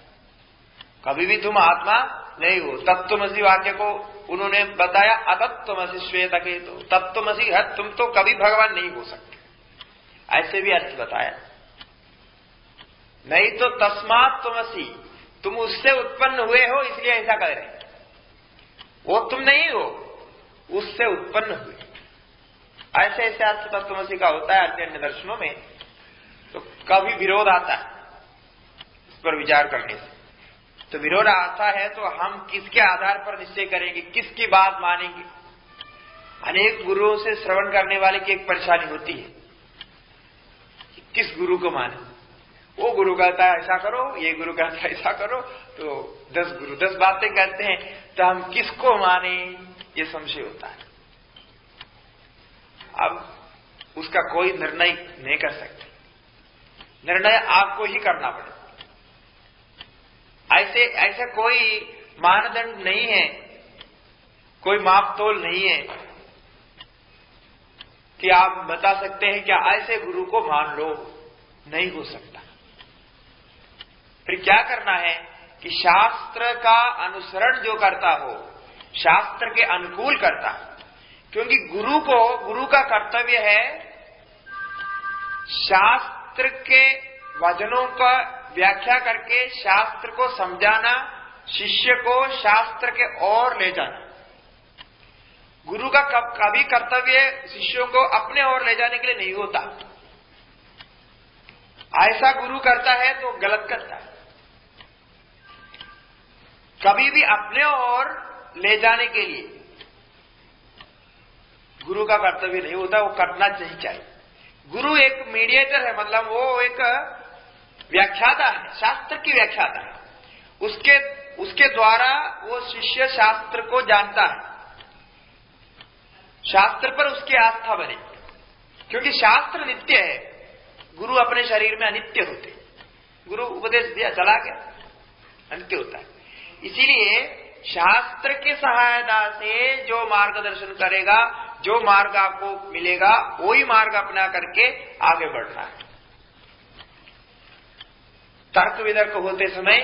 कभी भी तुम आत्मा नहीं हो। तत्त्वमसि वाक्य को उन्होंने बताया अतत्त्वमसि श्वेतकेतु, तत्त्वमसि है, तुम तो कभी भगवान नहीं हो सकते, ऐसे भी अर्थ बताया। नहीं तो तस्मात् त्वमसि, तुम उससे उत्पन्न हुए हो इसलिए ऐसा कह रहे, वो तुम नहीं हो, उससे उत्पन्न हुए, ऐसे ऐसे अर्थ तत्त्वमसि का होता है अन्य दर्शनों में। तो कभी विरोध आता है इस पर विचार करने से। तो विरोध आता है तो हम किसके आधार पर निश्चय करेंगे, किसकी बात मानेंगे? अनेक गुरुओं से श्रवण करने वाले की एक परेशानी होती है कि किस गुरु को माने। वो गुरु कहता है ऐसा करो, ये गुरु कहता है ऐसा करो, तो 10 गुरु 10 बातें कहते हैं, तो हम किसको माने, ये संशय होता है। अब उसका कोई निर्णय नहीं कर सकते, निर्णय आपको ही करना पड़ेगा। ऐसा कोई मानदंड नहीं है, कोई मापतोल नहीं है कि आप बता सकते हैं क्या ऐसे गुरु को मान लो, नहीं हो सकता। फिर क्या करना है कि शास्त्र का अनुसरण जो करता हो, शास्त्र के अनुकूल करता हो, क्योंकि गुरु का कर्तव्य है शास्त्र के वचनों का व्याख्या करके शास्त्र को समझाना, शिष्य को शास्त्र के ओर ले जाना। गुरु का कभी कर्तव्य शिष्यों को अपने ओर ले जाने के लिए नहीं होता। ऐसा गुरु करता है तो गलत करता है। कभी भी अपने ओर ले जाने के लिए गुरु का कर्तव्य नहीं होता, वो करना नहीं चाहिए। गुरु एक मीडिएटर है, मतलब वो एक व्याख्याता है, शास्त्र की व्याख्याता है। उसके द्वारा वो शिष्य शास्त्र को जानता है, शास्त्र पर उसकी आस्था बने, क्योंकि शास्त्र नित्य है, गुरु अपने शरीर में अनित्य होते। गुरु उपदेश दिया चला गया, अनित्य होता है। इसीलिए शास्त्र की सहायता से जो मार्गदर्शन करेगा, जो मार्ग आपको मिलेगा, वही मार्ग अपना करके आगे बढ़ना है। तर्क वितर्क होते समय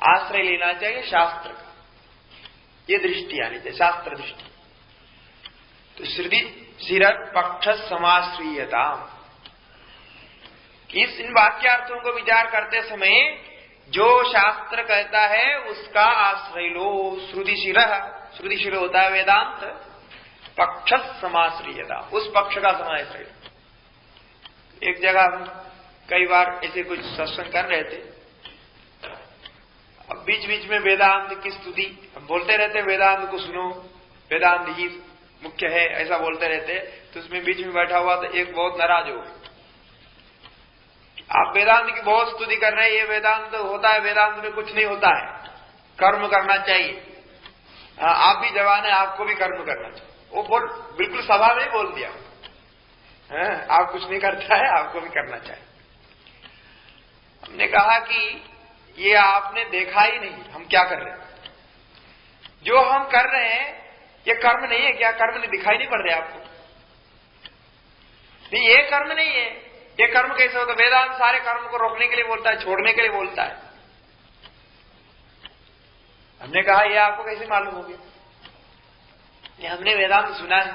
आश्रय लेना चाहिए शास्त्र का, ये दृष्टि आनी चाहिए, शास्त्र दृष्टि। तो श्रुति शिरत पक्ष समाश्रीयता, इन वाक्यार्थों को विचार करते समय जो शास्त्र कहता है उसका आश्रय लो। श्रुति शिर होता है वेदांत, पक्ष समाश्रीयता, उस पक्ष का समाश्रय लो। एक जगह हम कई बार ऐसे कुछ सत्संग कर रहे थे, अब बीच बीच में वेदांत की स्तुति हम बोलते रहते, वेदांत को सुनो, वेदांत ही मुख्य है, ऐसा बोलते रहते। तो उसमें बीच में बैठा हुआ तो एक बहुत नाराज हो गया, आप वेदांत की बहुत स्तुति कर रहे हैं, ये वेदांत होता है, वेदांत में कुछ नहीं होता है, कर्म करना चाहिए, आप भी जवान है, आपको भी कर्म करना चाहिए। वो बिल्कुल सभा में बोल दिया, आप कुछ नहीं करता है, आपको भी करना चाहिए। हमने कहा कि ये आपने देखा ही नहीं हम क्या कर रहे हैं, जो हम कर रहे हैं ये कर्म नहीं है क्या? कर्म नहीं दिखाई नहीं पड़ रहे आपको? नहीं, ये कर्म नहीं है, ये कर्म कैसे होता? वेदांत सारे कर्म को रोकने के लिए बोलता है, छोड़ने के लिए बोलता है। हमने कहा ये आपको कैसे मालूम हो गया? ये हमने वेदांत सुना है।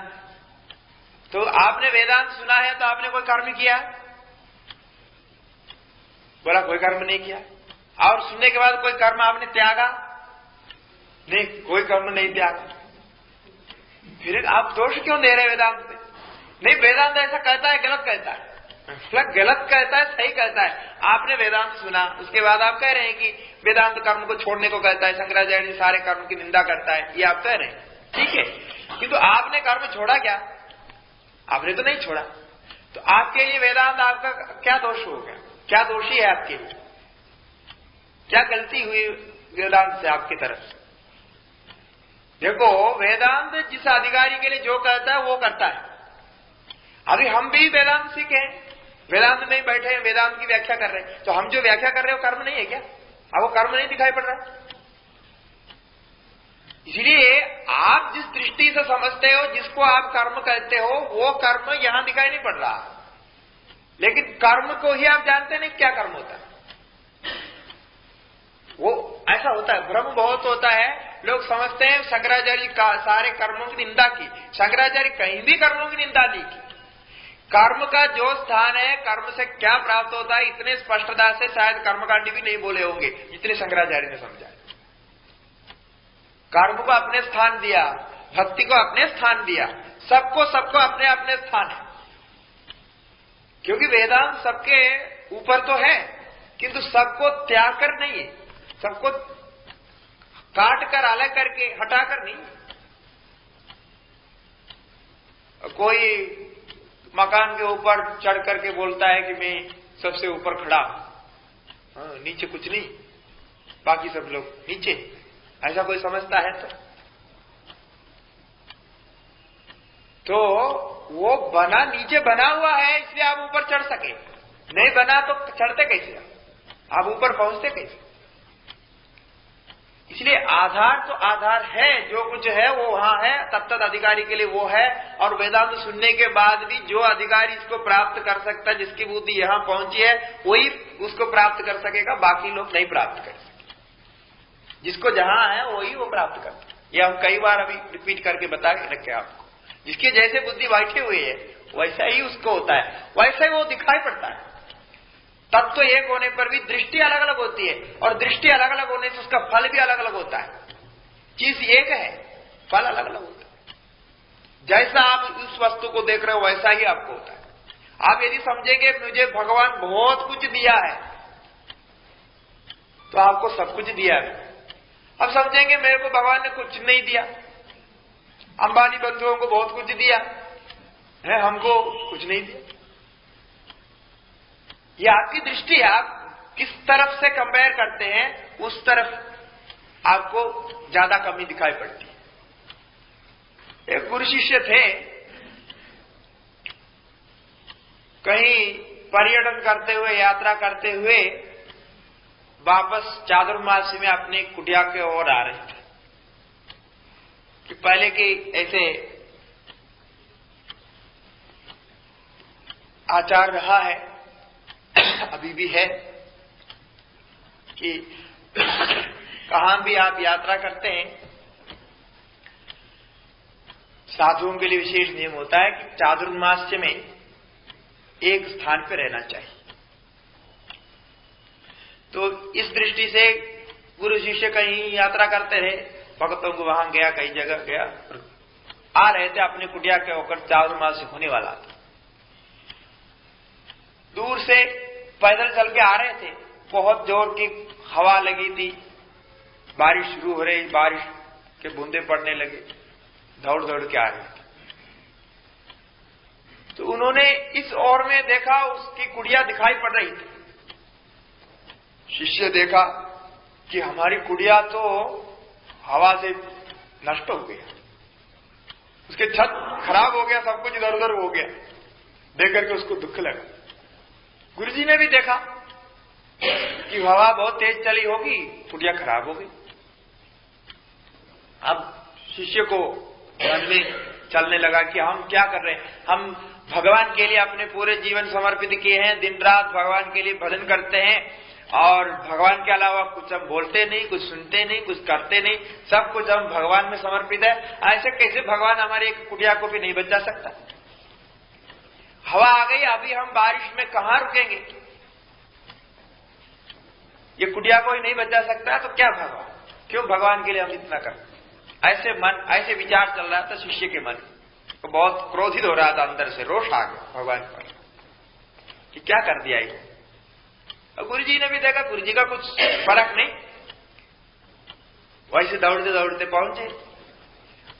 तो आपने वेदांत सुना है तो आपने कोई कर्म किया? बोला कोई कर्म नहीं किया। और सुनने के बाद कोई कर्म आपने त्यागा? नहीं, कोई कर्म नहीं त्यागा। फिर आप दोष क्यों दे रहे वेदांत पे? नहीं, वेदांत ऐसा कहता है, गलत कहता है। गलत कहता है, सही कहता है। आपने वेदांत सुना, उसके बाद आप कह रहे हैं कि वेदांत कर्म को छोड़ने को कहता है, शंकराचार्य जी सारे कर्म की निंदा करता है, ये आप कह रहे हैं, ठीक है। किंतु आपने कर्म छोड़ा क्या? आपने तो नहीं छोड़ा। तो आपके लिए वेदांत आपका क्या दोष हो गया? क्या दोषी है आपके लिए? क्या गलती हुई वेदांत से आपकी तरफ? देखो, वेदांत जिस अधिकारी के लिए जो कहता है वो करता है। अभी हम भी वेदांत सीखे, वेदांत में ही बैठे हैं, वेदांत की व्याख्या कर रहे हैं, तो हम जो व्याख्या कर रहे हो कर्म नहीं है क्या? आपको कर्म नहीं दिखाई पड़ रहा? इसलिए आप जिस दृष्टि से समझते हो, जिसको आप कर्म कहते हो, वो कर्म यहां दिखाई नहीं पड़ रहा, लेकिन कर्म को ही आप जानते नहीं क्या कर्म होता है। वो ऐसा होता है, भ्रम बहुत होता है। लोग समझते हैं शंकराचार्य का सारे कर्मों की निंदा की, शंकराचार्य कहीं भी कर्मों की निंदा नहीं की। कर्म का जो स्थान है, कर्म से क्या प्राप्त होता है, इतने स्पष्टता से शायद कर्मकांडी भी नहीं बोले होंगे जितने शंकराचार्य ने समझा। कर्म को अपने स्थान दिया, भक्ति को अपने स्थान दिया, सबको अपने अपने स्थान है। क्योंकि वेदांत सबके ऊपर तो है, किंतु सबको त्याग कर नहीं है, सबको काट कर, अलग करके, हटाकर नहीं। कोई मकान के ऊपर चढ़ करके बोलता है कि मैं सबसे ऊपर खड़ा, नीचे कुछ नहीं, बाकी सब लोग नीचे, ऐसा कोई समझता है तो वो बना नीचे बना हुआ है इसलिए आप ऊपर चढ़ सके, नहीं बना तो चढ़ते कैसे आप ऊपर पहुंचते कैसे? इसलिए आधार तो आधार है, जो कुछ है वो वहां है, तब तक अधिकारी के लिए वो है। और वेदांत सुनने के बाद भी जो अधिकारी इसको प्राप्त कर सकता है, जिसकी बुद्धि यहां पहुंची है, वही उसको प्राप्त कर सकेगा, बाकी लोग नहीं प्राप्त कर सकेंगे। जिसको जहां है वही वो प्राप्त कर सके। ये हम कई बार अभी रिपीट करके बता के रखे आपको। जिसके जैसे बुद्धि बैठे हुए है वैसा ही उसको होता है, वैसा ही वो दिखाई पड़ता है। तत्व एक होने पर भी दृष्टि अलग अलग होती है, और दृष्टि अलग अलग होने से उसका फल भी अलग अलग होता है। चीज एक है, फल अलग अलग होता है। जैसा आप उस वस्तु को देख रहे हो वैसा ही आपको होता है। आप यदि समझेंगे मुझे भगवान बहुत कुछ दिया है, तो आपको सब कुछ दिया है। अब समझेंगे मेरे को भगवान ने कुछ नहीं दिया, अंबानी बंधुओं को बहुत कुछ दिया है, हमको कुछ नहीं दिया। ये आपकी दृष्टि है, आप किस तरफ से कंपेयर करते हैं उस तरफ आपको ज्यादा कमी दिखाई पड़ती है। एक गुरु शिष्य थे, कहीं पर्यटन करते हुए, यात्रा करते हुए वापस चातुर्मास में अपने कुटिया के ओर आ रहे थे कि पहले के ऐसे आचार रहा है, अभी भी है कि कहां भी आप यात्रा करते हैं, साधुओं के लिए विशेष नियम होता है कि चातुर्मास्य में एक स्थान पर रहना चाहिए। तो इस दृष्टि से गुरु शिष्य कहीं यात्रा करते रहे, भक्तों को वहां गया, कई जगह गया, आ रहे थे अपने कुटिया के होकर, चातुर्मास्य होने वाला था। दूर से पैदल चल के आ रहे थे, बहुत जोर की हवा लगी थी, बारिश शुरू हो रही, बारिश के बूंदे पड़ने लगे, दौड़ दौड़ के आ रहे थे। तो उन्होंने इस ओर में देखा, उसकी कुटिया दिखाई पड़ रही थी। शिष्य देखा कि हमारी कुटिया तो हवा से नष्ट हो गया, उसके छत खराब हो गया, सब कुछ इधर उधर हो गया। देख करके उसको दुख लगा। गुरुजी ने भी देखा कि हवा बहुत तेज चली होगी, कुटिया खराब हो गई। अब शिष्य को मन में चलने लगा कि हम क्या कर रहे हैं, हम भगवान के लिए अपने पूरे जीवन समर्पित किए हैं, दिन रात भगवान के लिए भजन करते हैं, और भगवान के अलावा कुछ हम बोलते नहीं, कुछ सुनते नहीं, कुछ करते नहीं, सब कुछ हम भगवान में समर्पित है। ऐसे कैसे भगवान हमारी एक कुटिया को भी नहीं बचा सकता? हवा आ गई, अभी हम बारिश में कहां रुकेंगे? ये कुटिया कोई नहीं बचा सकता, तो क्या भगवान, क्यों भगवान के लिए हम इतना करते? ऐसे मन, ऐसे विचार चल रहा था शिष्य के मन, तो बहुत क्रोधित हो रहा था, अंदर से रोष आ गया भगवान पर कि क्या कर दिया ये। और गुरुजी ने भी देखा, गुरुजी का कुछ फर्क नहीं, वैसे दौड़ते दौड़ते पहुंचे।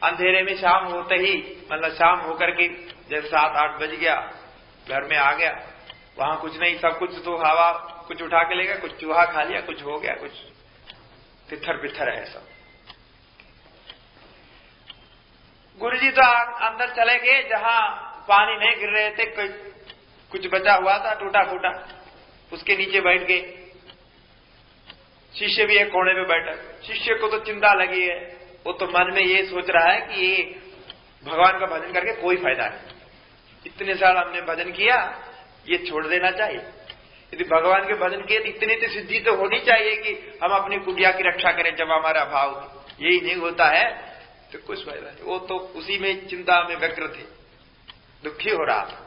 अंधेरे में शाम होते ही, मतलब शाम होकर के जब 7-8 बज गया, घर में आ गया, वहां कुछ नहीं, सब कुछ तो हवा कुछ उठा के ले गया, कुछ चूहा खा लिया, कुछ हो गया, कुछ तिथर पिथर है सब। गुरुजी तो अंदर चले गए, जहां पानी नहीं गिर रहे थे, कुछ बचा हुआ था टूटा फूटा, उसके नीचे बैठ गए। शिष्य भी एक कोने में बैठा। शिष्य को तो चिंता लगी है, वो तो मन में ये सोच रहा है कि ये भगवान का भजन करके कोई फायदा नहीं, इतने साल हमने भजन किया, ये छोड़ देना चाहिए। यदि भगवान के भजन किए तो इतनी तो सिद्धि तो होनी चाहिए कि हम अपनी कुटिया की रक्षा करें जब हमारा भाव यही नहीं होता है तो कुछ फायदा नहीं। वो तो उसी में चिंता में व्यग्र थे, दुखी हो रहा था।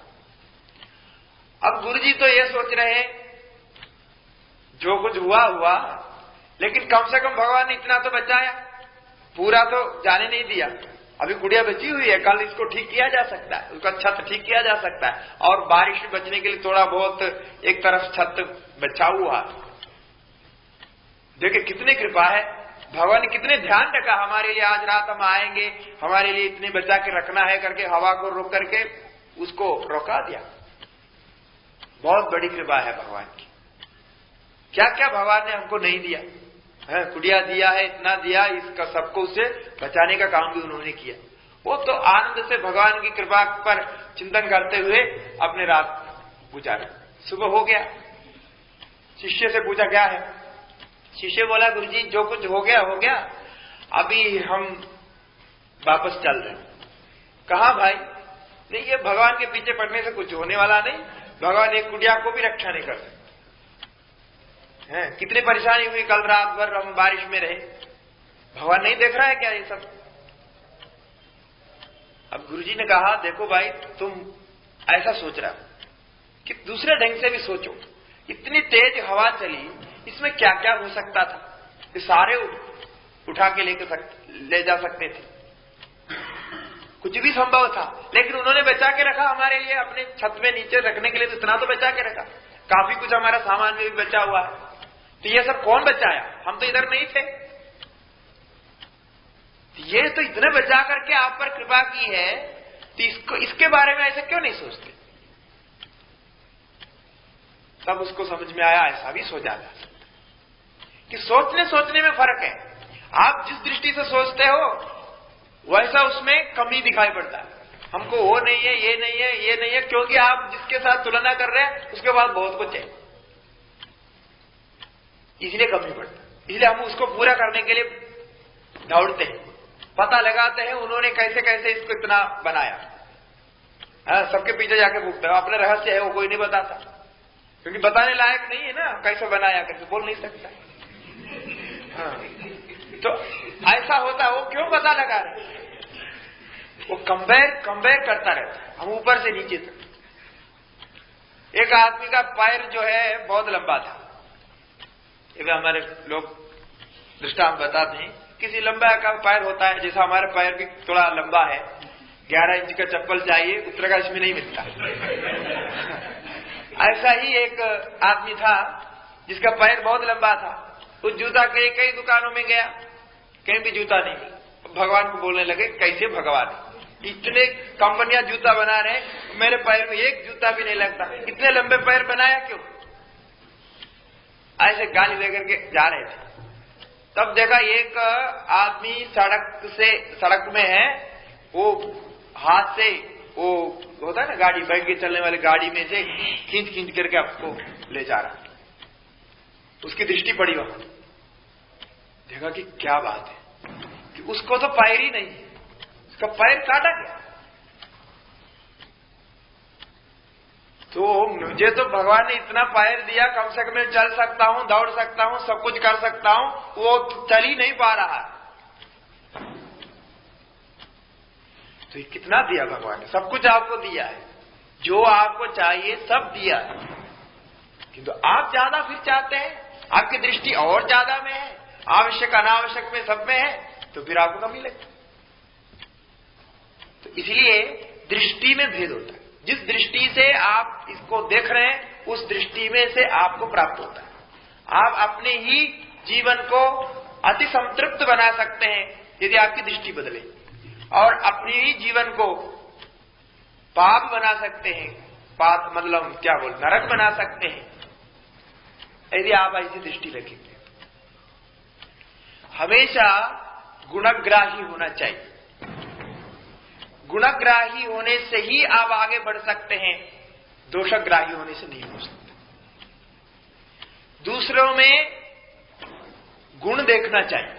अब गुरुजी तो ये सोच रहे जो कुछ हुआ हुआ, लेकिन कम से कम भगवान ने इतना तो बचाया, पूरा तो जाने नहीं दिया। अभी कुटिया बची हुई है, कल इसको ठीक किया जा सकता है, उसका छत ठीक किया जा सकता है, और बारिश से बचने के लिए थोड़ा बहुत एक तरफ छत बचा हुआ। देखिए कितनी कृपा है, भगवान ने कितने ध्यान रखा हमारे लिए, आज रात हम आएंगे, हमारे लिए इतने बचा के रखना है करके हवा को रोक करके उसको रोका दिया। बहुत बड़ी कृपा है भगवान की। क्या क्या भगवान ने हमको नहीं दिया है, कुड़िया दिया है, इतना दिया, इसका सबको उसे बचाने का काम भी उन्होंने किया। वो तो आनंद से भगवान की कृपा पर चिंतन करते हुए अपने रात गुजारे। सुबह हो गया, शिष्य से पूछा क्या है। शिष्य बोला गुरुजी जो कुछ हो गया, अभी हम वापस चल रहे हैं। कहा भाई? नहीं, ये भगवान के पीछे पड़ने से कुछ होने वाला नहीं, भगवान एक कुड़िया को भी रक्षा नहीं कर सकते हैं। कितनी परेशानी हुई, कल रात भर हम बारिश में रहे, भगवान नहीं देख रहा है क्या ये सब? अब गुरुजी ने कहा देखो भाई, तुम ऐसा सोच रहा कि दूसरे ढंग से भी सोचो। इतनी तेज हवा चली, इसमें क्या क्या हो सकता था, ये सारे उठा के ले जा सकते थे, कुछ भी संभव था, लेकिन उन्होंने बचा के रखा हमारे लिए, अपने छत में नीचे रखने के लिए, तो इतना तो बचा के रखा। काफी कुछ हमारा सामान में भी बचा हुआ है। तो ये सब कौन बचाया? हम तो इधर नहीं थे। ये तो इतने बचा करके आप पर कृपा की है, तो इसके बारे में ऐसे क्यों नहीं सोचते? तब उसको समझ में आया ऐसा भी सोचा जा सकता कि सोचने में फर्क है। आप जिस दृष्टि से सोचते हो वैसा उसमें कमी दिखाई पड़ता है। हमको वो नहीं है, ये नहीं है, ये नहीं है, क्योंकि आप जिसके साथ तुलना कर रहे हैं उसके बाद बहुत कुछ है, इसलिए कमी पड़ता है। इसलिए हम उसको पूरा करने के लिए दौड़ते हैं, पता लगाते हैं उन्होंने कैसे कैसे इसको इतना बनाया। सबके पीछे जाके पूछते हैं, अपने रहस्य है वो कोई नहीं बताता, क्योंकि बताने लायक नहीं है ना, कैसे बनाया करके बोल नहीं सकता। तो ऐसा होता है, वो क्यों पता लगा रहे? वो कंपेयर करता रहता है, हम ऊपर से नीचे तक। एक आदमी का पैर जो है बहुत लंबा था, ये हमारे लोग दृष्टांत बताते हैं, किसी लंबा का पैर होता है, जैसा हमारा पैर भी थोड़ा लंबा है, 11 इंच का चप्पल चाहिए, उत्तराखंड में नहीं मिलता। ऐसा ही एक आदमी था जिसका पैर बहुत लंबा था। उस जूता के कई दुकानों में गया, कहीं भी जूता नहीं। भगवान को बोलने लगे कैसे भगवान, इतने कंपनियां जूता बना रहे हैं, मेरे पैर में एक जूता भी नहीं लगता, इतने लंबे पैर बनाया क्यों? ऐसे गाली लेकर के जा रहे थे। तब देखा एक आदमी सड़क में है, वो हाथ से वो होता है ना गाड़ी, बैठ के चलने वाली गाड़ी में से खींच करके आपको ले जा रहा। उसकी दृष्टि पड़ी वहां, देखा कि क्या बात है कि उसको तो पैर ही नहीं, उसका पैर काटा गया। तो मुझे तो भगवान ने इतना पैर दिया, कम से कम मैं चल सकता हूं, दौड़ सकता हूं, सब कुछ कर सकता हूं, वो चल ही नहीं पा रहा। तो ये कितना दिया भगवान ने? सब कुछ आपको दिया है, जो आपको चाहिए सब दिया है, किंतु आप ज्यादा फिर चाहते हैं, आपकी दृष्टि और ज्यादा में है, आवश्यक अनावश्यक में सब में है, तो फिर आपको कमी लगती। तो इसलिए दृष्टि में भेद होता है। जिस दृष्टि से आप इसको देख रहे हैं उस दृष्टि में से आपको प्राप्त होता है। आप अपने ही जीवन को अति संतृप्त बना सकते हैं यदि आपकी दृष्टि बदले, और अपने ही जीवन को पाप बना सकते हैं, पाप मतलब क्या बोल, नरक बना सकते हैं यदि आप ऐसी दृष्टि रखेंगे। हमेशा गुणग्राही होना चाहिए। गुणग्राही होने से ही आप आगे बढ़ सकते हैं, दोषग्राही होने से नहीं हो सकते। दूसरों में गुण देखना चाहिए,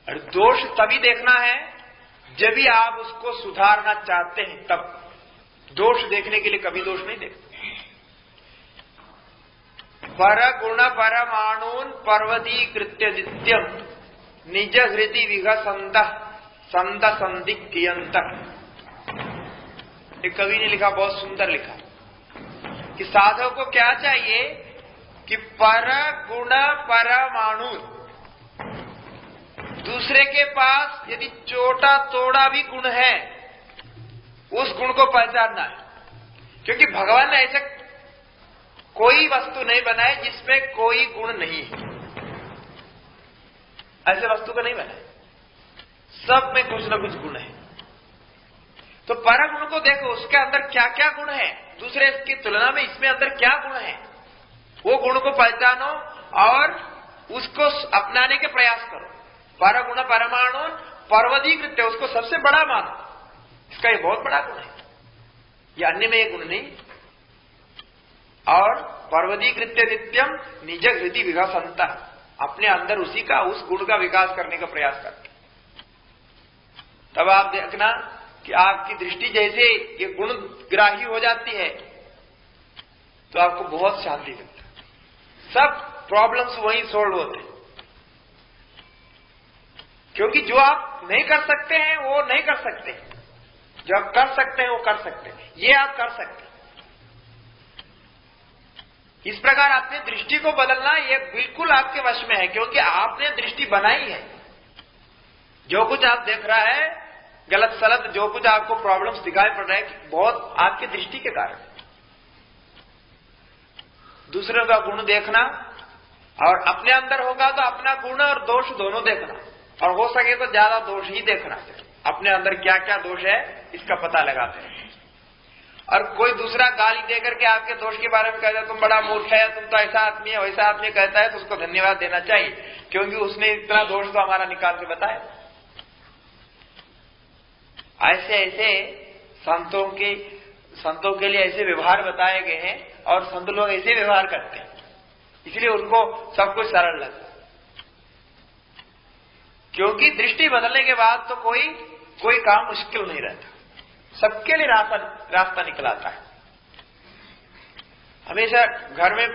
और दोष तभी देखना है जब भी आप उसको सुधारना चाहते हैं, तब। दोष देखने के लिए कभी दोष नहीं देखते। पर गुण परमाणून पर्वतीकृत्य नित्यम निज हृदि विघसंत संत संदिग्धियंत। एक कवि ने लिखा, बहुत सुंदर लिखा, कि साधक को क्या चाहिए कि पर गुण परमाणु, दूसरे के पास यदि छोटा तोड़ा भी गुण है उस गुण को पहचानना है, क्योंकि भगवान ने ऐसा कोई वस्तु नहीं बनाई जिसमें कोई गुण नहीं है। ऐसे वस्तु का नहीं बना। सब में कुछ न कुछ गुण है। तो परगुण को देखो, उसके अंदर क्या क्या गुण है, दूसरे की तुलना में इसमें अंदर क्या गुण है, वो गुण को पहचानो और उसको अपनाने के प्रयास करो। परगुण परमाणु पर्वतीकृत्य, उसको सबसे बड़ा मानो, इसका ये बहुत बड़ा गुण है, ये अन्य में ये गुण नहीं। और पर्वतीकृत्य नित्यम निज हृदय विकासंता, अपने अंदर उसी का, उस गुण का विकास करने का प्रयास करते। तब आप देखना कि आपकी दृष्टि जैसे ये गुण ग्राही हो जाती है तो आपको बहुत शांति मिलती है, सब प्रॉब्लम्स वहीं सोल्व होते हैं। क्योंकि जो आप नहीं कर सकते हैं वो नहीं कर सकते, जो आप कर सकते हैं वो कर सकते हैं, ये आप कर सकते हैं। इस प्रकार अपने दृष्टि को बदलना ये बिल्कुल आपके वश में है, क्योंकि आपने दृष्टि बनाई है। जो कुछ आप देख रहा है गलत सलत, जो कुछ आपको प्रॉब्लम्स दिखाई पड़ रहा है, बहुत आपकी दृष्टि के कारण। दूसरों का गुण देखना, और अपने अंदर होगा तो अपना गुण और दोष दोनों देखना, और हो सके तो ज्यादा दोष ही देखना चाहिए। अपने अंदर क्या क्या दोष है इसका पता लगाते हैं। और कोई दूसरा गाली देकर के आपके दोष के बारे में कहता है तुम बड़ा मूर्ख है, तुम तो ऐसा आदमी है, वैसा आदमी कहता है, तो उसको धन्यवाद देना चाहिए, क्योंकि उसने इतना दोष तो हमारा निकाल के बताया। ऐसे ऐसे संतों के लिए ऐसे व्यवहार बताए गए हैं, और संत लोग ऐसे व्यवहार करते हैं, इसलिए उनको सब कुछ सरल लगता है। क्योंकि दृष्टि बदलने के बाद तो कोई काम मुश्किल नहीं रहता, सबके लिए रास्ता निकलाता है। हमेशा घर में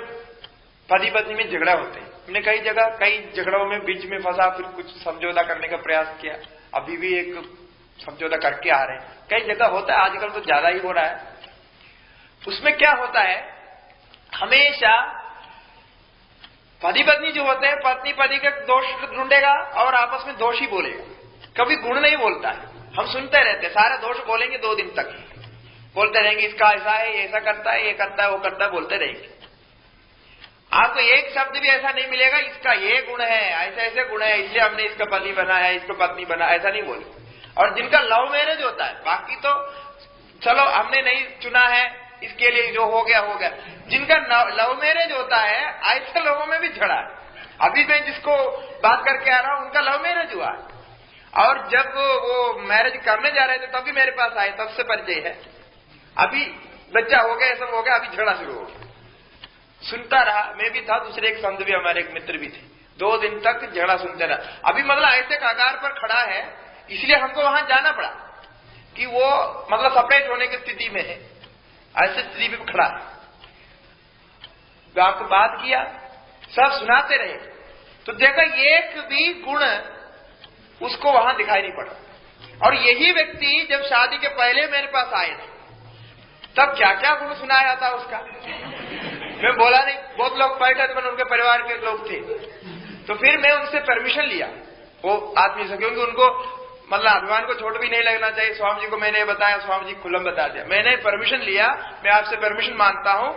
पति पत्नी में झगड़ा होते हैं। हमने कई झगड़ों में बीच में फंसा, फिर कुछ समझौता करने का प्रयास किया, अभी भी एक समझौता करके आ रहे हैं। कई जगह होता है, आजकल तो ज्यादा ही हो रहा है। उसमें क्या होता है, हमेशा पति पत्नी जो होते हैं, पत्नी पति के दोष ढूंढेगा और आपस में दोष ही बोलेगा, कभी गुण नहीं बोलता है। हम सुनते रहते, सारे दोष बोलेंगे 2 दिन तक, बोलते रहेंगे इसका ऐसा है, ये ऐसा करता है, ये करता है, वो करता है, बोलते रहेंगे। आपको एक शब्द भी ऐसा नहीं मिलेगा इसका ये गुण है, ऐसे ऐसे गुण है, इसलिए हमने इसका पति बनाया, इसको पत्नी बनाया, ऐसा नहीं बोले। और जिनका लव मैरिज होता है, बाकी तो चलो हमने नहीं चुना है, इसके लिए जो हो गया। जिनका लव मैरिज होता है, ऐसे लोगों में भी झगड़ा है। अभी मैं जिसको बात करके आ रहा हूं, उनका लव मैरिज हुआ, और जब वो मैरिज करने जा रहे थे तब भी मेरे पास आए, तब से परिचय है। अभी बच्चा हो गया, सब हो गया, अभी झगड़ा शुरू हो गया। सुनता रहा, मैं भी था, दूसरे एक संत भी, हमारे एक मित्र भी थे, 2 दिन तक झगड़ा सुनते रहा। अभी मतलब ऐसे कगार पर खड़ा है, इसलिए हमको वहां जाना पड़ा कि वो मतलब सेपरेट होने की स्थिति में है, ऐसी स्थिति में खड़ा है। आपको बात किया, सब सुनाते रहे, तो देखा एक भी गुण उसको वहां दिखाई नहीं पड़ा। और यही व्यक्ति जब शादी के पहले मेरे पास आए थे, तब क्या क्या गुण सुनाया था उसका, मैं बोला नहीं। बहुत लोग बैठे थे, उनके परिवार के लोग थे, तो फिर मैं उनसे परमिशन लिया वो आदमी से, क्योंकि उनको मतलब अभिमान को चोट भी नहीं लगना चाहिए। स्वामी जी को मैंने बताया, स्वामी जी खुल्लम बता दिया। मैंने परमिशन लिया, मैं आपसे परमिशन मांगता हूं,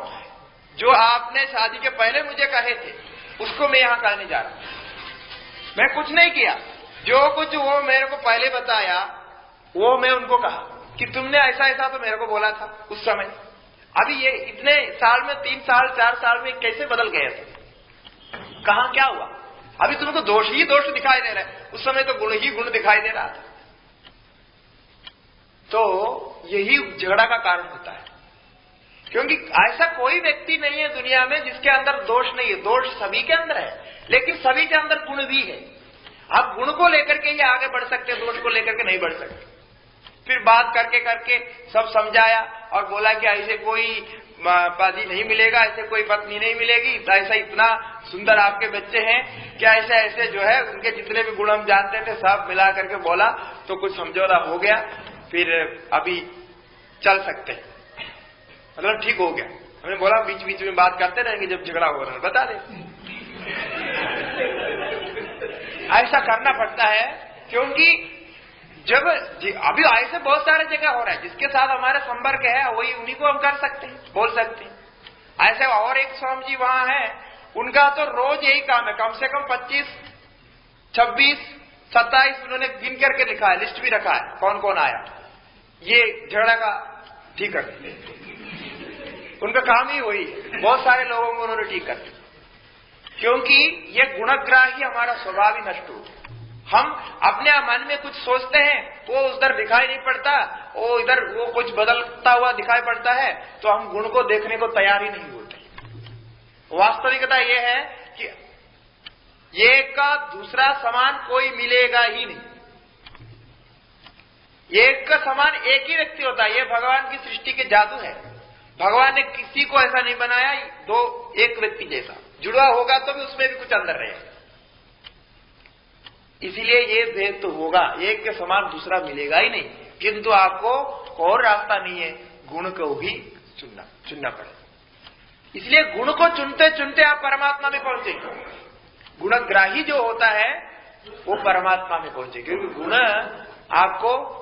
जो आपने शादी के पहले मुझे कहे थे उसको मैं यहां कहने जा रहा हूं। मैं कुछ नहीं किया, जो कुछ वो मेरे को पहले बताया वो मैं उनको कहा कि तुमने ऐसा ऐसा तो मेरे को बोला था उस समय। अभी ये इतने साल में, 3 साल 4 साल में कैसे बदल गए थे, कहां क्या हुआ? अभी तुमको दोष ही दोष दिखाई दे रहा है, उस समय तो गुण ही गुण दिखाई दे रहा था। तो यही झगड़ा का कारण होता है, क्योंकि ऐसा कोई व्यक्ति नहीं है दुनिया में जिसके अंदर दोष नहीं है। दोष सभी के अंदर है, लेकिन सभी के अंदर गुण भी है। आप गुण को लेकर के ही आगे बढ़ सकते, दोष को लेकर के नहीं बढ़ सकते। फिर बात करके करके सब समझाया और बोला कि ऐसे कोई पति नहीं मिलेगा, ऐसे कोई पत्नी नहीं मिलेगी, ऐसा इतना सुंदर आपके बच्चे हैं, क्या ऐसे ऐसे जो है उनके जितने भी गुण हम जानते थे सब मिला करके बोला, तो कुछ समझौता हो गया। फिर अभी चल सकते हैं, मतलब ठीक हो गया। हमने बोला बीच बीच में बात करते रहेंगे, जब झगड़ा हो रहा है बता दे। ऐसा करना पड़ता है, क्योंकि जब अभी ऐसे बहुत सारे जगह हो रहा है, जिसके साथ हमारा संपर्क है वही उन्हीं को हम कर सकते हैं, बोल सकते हैं। ऐसे और एक स्वामी जी वहां है, उनका तो रोज यही काम है, कम से कम 25 26, 27 उन्होंने गिन करके लिखा है, लिस्ट भी रखा है कौन कौन आया। ये झगड़ा का ठीक कर उनका काम ही वही है, बहुत सारे लोगों को उन्होंने ठीक कर दिया, क्योंकि ये गुणग्राही हमारा स्वभाव ही नष्ट हो गया। हम अपने मन में कुछ सोचते हैं, वो उधर दिखाई नहीं पड़ता, वो इधर वो कुछ बदलता हुआ दिखाई पड़ता है, तो हम गुण को देखने को तैयार ही नहीं होते। वास्तविकता ये है कि एक का दूसरा समान कोई मिलेगा ही नहीं। एक का समान एक ही व्यक्ति होता है, ये भगवान की सृष्टि के जादू है। भगवान ने किसी को ऐसा नहीं बनाया एक व्यक्ति जैसा, जुड़ा होगा तो भी उसमें भी कुछ अंदर रहेगा। इसीलिए ये भेद तो होगा, एक के समान दूसरा मिलेगा ही नहीं, किंतु आपको और रास्ता नहीं है, गुण को ही चुनना पड़ेगा। इसलिए गुण को चुनते चुनते आप परमात्मा में पहुंचेंगे। गुणग्राही जो होता है वो परमात्मा में पहुंचे, क्योंकि गुण आपको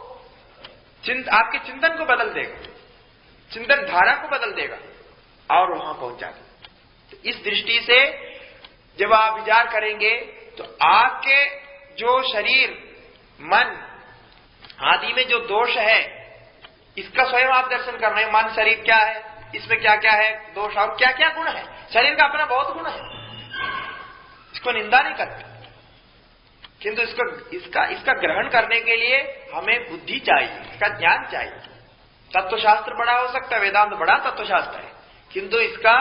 आपके चिंतन को बदल देगा, चिंतन धारा को बदल देगा और वहां पहुंचा देगा। तो इस दृष्टि से जब आप विचार करेंगे तो आपके जो शरीर मन आदि में जो दोष है, इसका स्वयं आप दर्शन कर रहे हैं। मन शरीर क्या है, इसमें क्या क्या है दोष और क्या क्या गुण है। शरीर का अपना बहुत गुण है, इसको निंदा नहीं करते, किंतु इसका ग्रहण करने के लिए हमें बुद्धि चाहिए, इसका ज्ञान चाहिए। तत्वशास्त्र बड़ा हो सकता है, वेदांत बड़ा तत्वशास्त्र है, किंतु इसका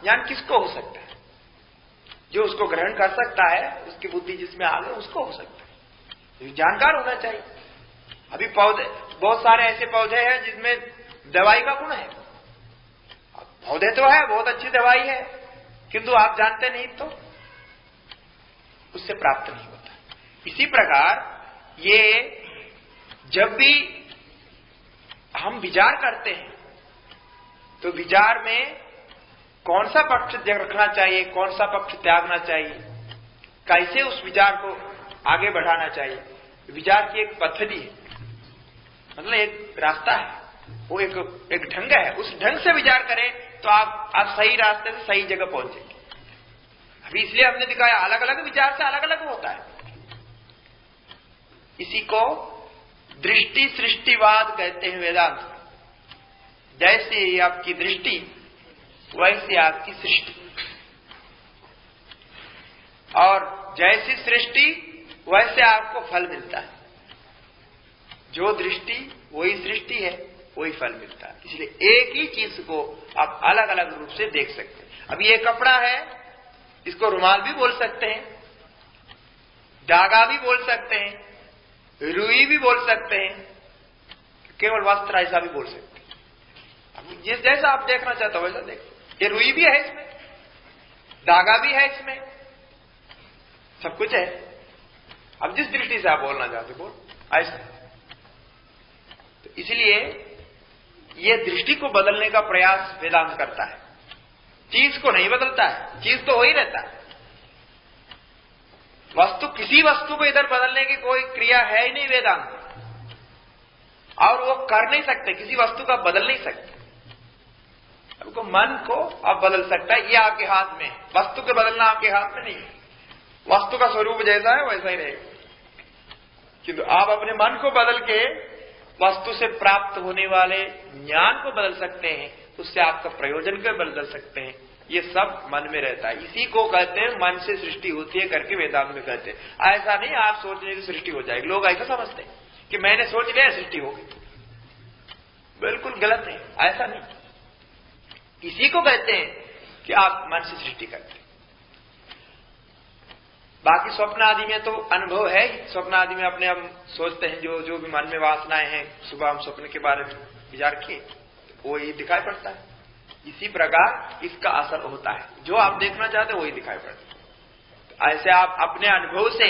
ज्ञान किसको हो सकता है? जो उसको ग्रहण कर सकता है, उसकी बुद्धि जिसमें आ गई उसको हो सकता है, जानकार होना चाहिए। अभी पौधे, बहुत सारे ऐसे पौधे हैं जिसमें दवाई का गुण है। पौधे तो है, बहुत अच्छी दवाई है, किंतु आप जानते नहीं तो उससे प्राप्त नहीं होता। इसी प्रकार ये जब भी हम विचार करते हैं तो विचार में कौन सा पक्ष रखना चाहिए, कौन सा पक्ष त्यागना चाहिए, कैसे उस विचार को आगे बढ़ाना चाहिए, विचार की एक पद्धति है, मतलब एक रास्ता है, वो एक ढंग है। उस ढंग से विचार करें तो आप सही रास्ते से सही जगह पहुंचेंगे। अभी इसलिए हमने दिखाया अलग अलग विचार से अलग अलग होता है। इसी को दृष्टि सृष्टिवाद कहते हैं वेदांत। जैसे आपकी दृष्टि वैसे आपकी सृष्टि, और जैसी सृष्टि वैसे आपको फल मिलता है। जो दृष्टि वही सृष्टि है, वही फल मिलता है। इसलिए एक ही चीज को आप अलग अलग रूप से देख सकते हैं। अब ये कपड़ा है, इसको रुमाल भी बोल सकते हैं, धागा भी बोल सकते हैं, रुई भी बोल सकते हैं, केवल वस्त्र ऐसा भी बोल सकते हैं। अब जिस जैसा आप देखना चाहते हो वैसा देखो। ये रुई भी है इसमें, धागा भी है इसमें, सब कुछ है। अब जिस दृष्टि से आप बोलना चाहते बोल ऐसा। तो इसलिए ये दृष्टि को बदलने का प्रयास वेदांत करता है, चीज को नहीं बदलता है। चीज तो हो ही रहता है। वस्तु, किसी वस्तु को इधर बदलने की कोई क्रिया है ही नहीं वेदांत, और वो कर नहीं सकते, किसी वस्तु का बदल नहीं सकते। आपको मन को आप बदल सकता है, ये आपके हाथ में है। वस्तु के बदलना आपके हाथ में नहीं है। वस्तु का स्वरूप जैसा है वैसा ही रहेगा, किंतु आप अपने मन को बदल के वस्तु से प्राप्त होने वाले ज्ञान को बदल सकते हैं, उससे आपका प्रयोजन को बदल सकते हैं। ये सब मन में रहता है। इसी को कहते हैं मन से सृष्टि होती है करके वेदांत में कहते हैं। ऐसा नहीं आप सोच रहे कि सृष्टि हो जाएगी। लोग ऐसा समझते हैं कि मैंने सोच लिया सृष्टि होगी, बिल्कुल गलत है, ऐसा नहीं। इसी को कहते हैं कि आप मन से सृष्टि करते हैं। बाकी स्वप्न आदि में तो अनुभव है ही। स्वप्न आदि में अपने हम सोचते हैं, जो भी मन में वासनाएं हैं, सुबह हम स्वप्न के बारे में विचार किए, वो ही दिखाई पड़ता है। इसी प्रकार इसका असर होता है, जो आप देखना चाहते हैं वही दिखाई पड़ता है। तो ऐसे आप अपने अनुभव से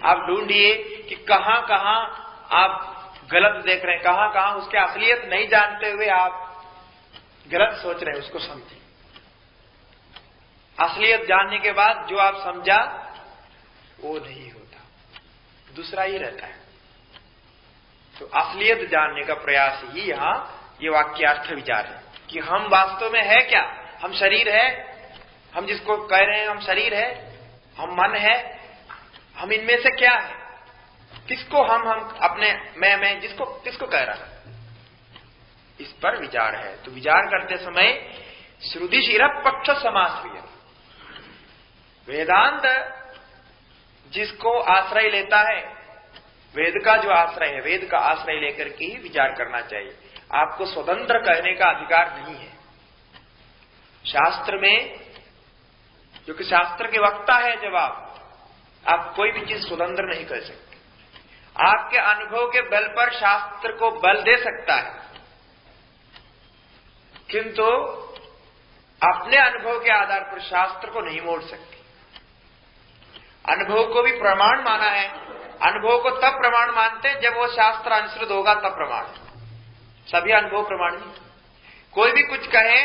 आप ढूंढिए कि कहां कहां आप गलत देख रहे हैं, कहां कहां उसके असलियत नहीं जानते हुए आप गलत सोच रहे हैं, उसको समझिए। असलियत जानने के बाद जो आप समझा वो नहीं होता, दूसरा ही रहता है। तो असलियत जानने का प्रयास ही यहां ये वाक्यार्थ विचार है कि हम वास्तव में है क्या। हम शरीर है, हम जिसको कह रहे हैं हम शरीर है, हम मन है, हम इनमें से क्या है, किसको हम अपने मैं किसको कह रहा है, इस पर विचार है। तो विचार करते समय श्रुति शिर पक्ष समाश्रय, वेदांत जिसको आश्रय लेता है, वेद का जो आश्रय है, वेद का आश्रय लेकर के ही विचार करना चाहिए। आपको स्वतंत्र कहने का अधिकार नहीं है। शास्त्र में जो कि शास्त्र के वक्ता है, जब आप कोई भी चीज स्वतंत्र नहीं कर सकते। आपके अनुभव के बल पर शास्त्र को बल दे सकता है, किंतु अपने अनुभव के आधार पर शास्त्र को नहीं मोड़ सकते। अनुभव को भी प्रमाण माना है। अनुभव को तब प्रमाण मानते हैं जब वो शास्त्र अनुसृत होगा, तब प्रमाण। सभी अनुभव प्रमाण नहीं। कोई भी कुछ कहे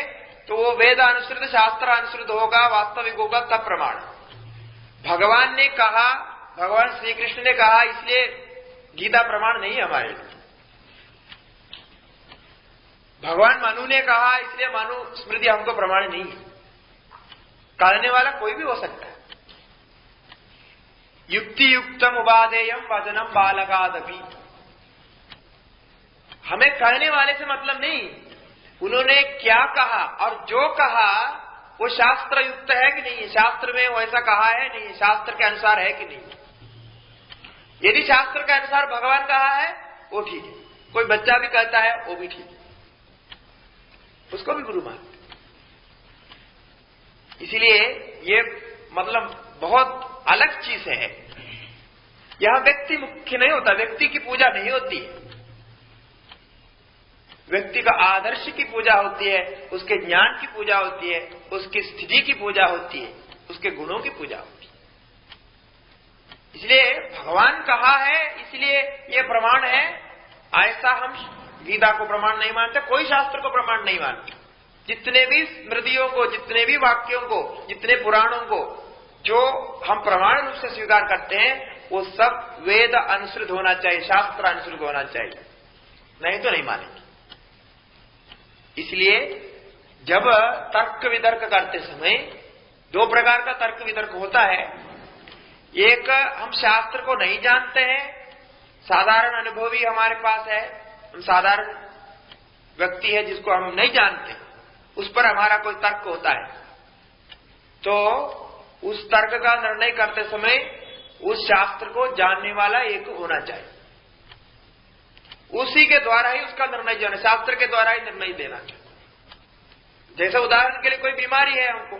तो वो वेद अनुसृत, शास्त्र अनुसृत होगा, वास्तविक होगा, तब प्रमाण। भगवान ने कहा, भगवान श्री कृष्ण ने कहा, इसलिए गीता प्रमाण नहीं है हमारे लिए। भगवान मनु ने कहा, इसलिए मनु स्मृति हमको प्रमाण नहीं है। कहने वाला कोई भी हो सकता है। युक्ति युक्तम उपादेयम वचनम बालकादपि। हमें कहने वाले से मतलब नहीं, उन्होंने क्या कहा और जो कहा वो शास्त्र युक्त है कि नहीं, शास्त्र में वैसा कहा है नहीं, शास्त्र के अनुसार है कि नहीं। यदि शास्त्र के अनुसार भगवान कहा है वो ठीक है, कोई बच्चा भी कहता है वो भी ठीक है, उसको भी गुरु मानते। इसलिए ये मतलब बहुत अलग चीज है। यहां व्यक्ति मुख्य नहीं होता, व्यक्ति की पूजा नहीं होती है। व्यक्ति का आदर्श की पूजा होती है, उसके ज्ञान की पूजा होती है, उसकी स्थिति की पूजा होती है, उसके गुणों की पूजा होती है। इसलिए भगवान कहा है, इसलिए ये प्रमाण है, ऐसा हम गीता को प्रमाण नहीं मानते, कोई शास्त्र को प्रमाण नहीं मानते। जितने भी स्मृतियों को, जितने भी वाक्यों को, जितने पुराणों को जो हम प्रमाण रूप से स्वीकार करते हैं, वो सब वेद अनुसृत होना चाहिए, शास्त्र अनुसृत होना चाहिए, नहीं तो नहीं मानेंगे। इसलिए जब तर्क वितर्क करते समय दो प्रकार का तर्क वितर्क होता है। एक, हम शास्त्र को नहीं जानते हैं, साधारण अनुभव ही हमारे पास है, हम साधारण व्यक्ति है जिसको हम नहीं जानते, उस पर हमारा कोई तर्क होता है, तो उस तर्क का निर्णय करते समय उस शास्त्र को जानने वाला एक होना चाहिए, उसी के द्वारा ही उसका निर्णय देना, शास्त्र के द्वारा ही निर्णय देना चाहिए। जैसे उदाहरण के लिए कोई बीमारी है, हमको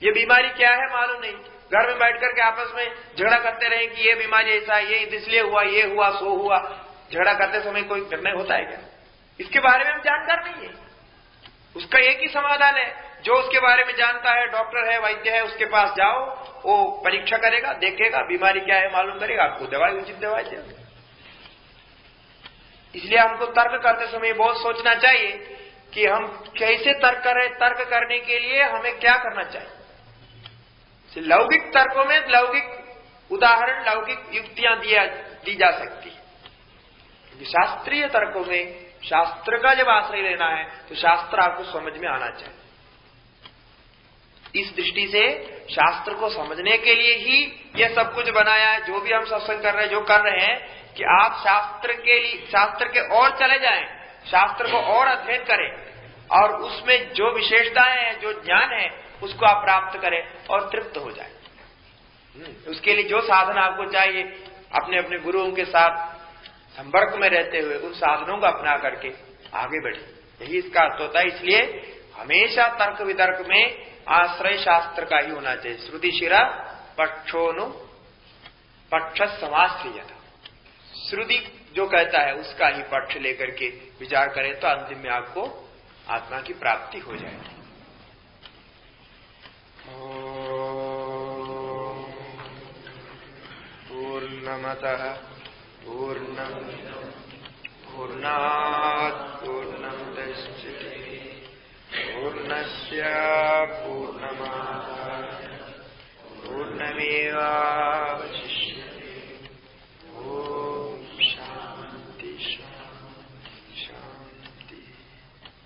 ये बीमारी क्या है मालूम नहीं, घर में बैठ करके आपस में झगड़ा करते रहे कि ये बीमारी ऐसा, ये इसलिए हुआ, ये हुआ, सो हुआ, झगड़ा करते समय कोई निर्णय होता है क्या? इसके बारे में हम जानकार नहीं है। उसका एक ही समाधान है, जो उसके बारे में जानता है, डॉक्टर है, वैद्य है, उसके पास जाओ, वो परीक्षा करेगा, देखेगा, बीमारी क्या है मालूम करेगा, आपको दवाई, उचित दवाई देगा। इसलिए हमको तर्क करते समय बहुत सोचना चाहिए कि हम कैसे तर्क करें। तर्क करने के लिए हमें क्या करना चाहिए। लौकिक तर्कों में लौकिक उदाहरण, लौकिक युक्तियां दी जा सकती है। शास्त्रीय तर्कों में शास्त्र का जब आश्रय लेना है तो शास्त्र आपको समझ में आना चाहिए। इस दृष्टि से शास्त्र को समझने के लिए ही यह सब कुछ बनाया है। जो भी हम सत्संग कर रहे हैं, जो कर रहे हैं, कि आप शास्त्र के और चले जाएं, शास्त्र को और अध्ययन करें और उसमें जो विशेषताएं हैं, जो ज्ञान है, उसको आप प्राप्त करें और तृप्त हो जाए। उसके लिए जो साधन आपको चाहिए, अपने अपने गुरुओं के साथ संपर्क में रहते हुए उन साधनों को अपना करके आगे बढ़े, यही इसका अर्थ होता है। इसलिए हमेशा तर्क वितर्क में आश्रय शास्त्र का ही होना चाहिए। श्रुति शिरा पक्षोनु पक्ष समाश्रियता, श्रुति जो कहता है उसका ही पक्ष लेकर के विचार करें तो अंतिम में आपको आत्मा की प्राप्ति हो जाएगी। पूर्णमतः पूर्णात् पूर्णमुदच्यते पूर्णस्य पूर्णमादाय पूर्णमेवावशिष्यते।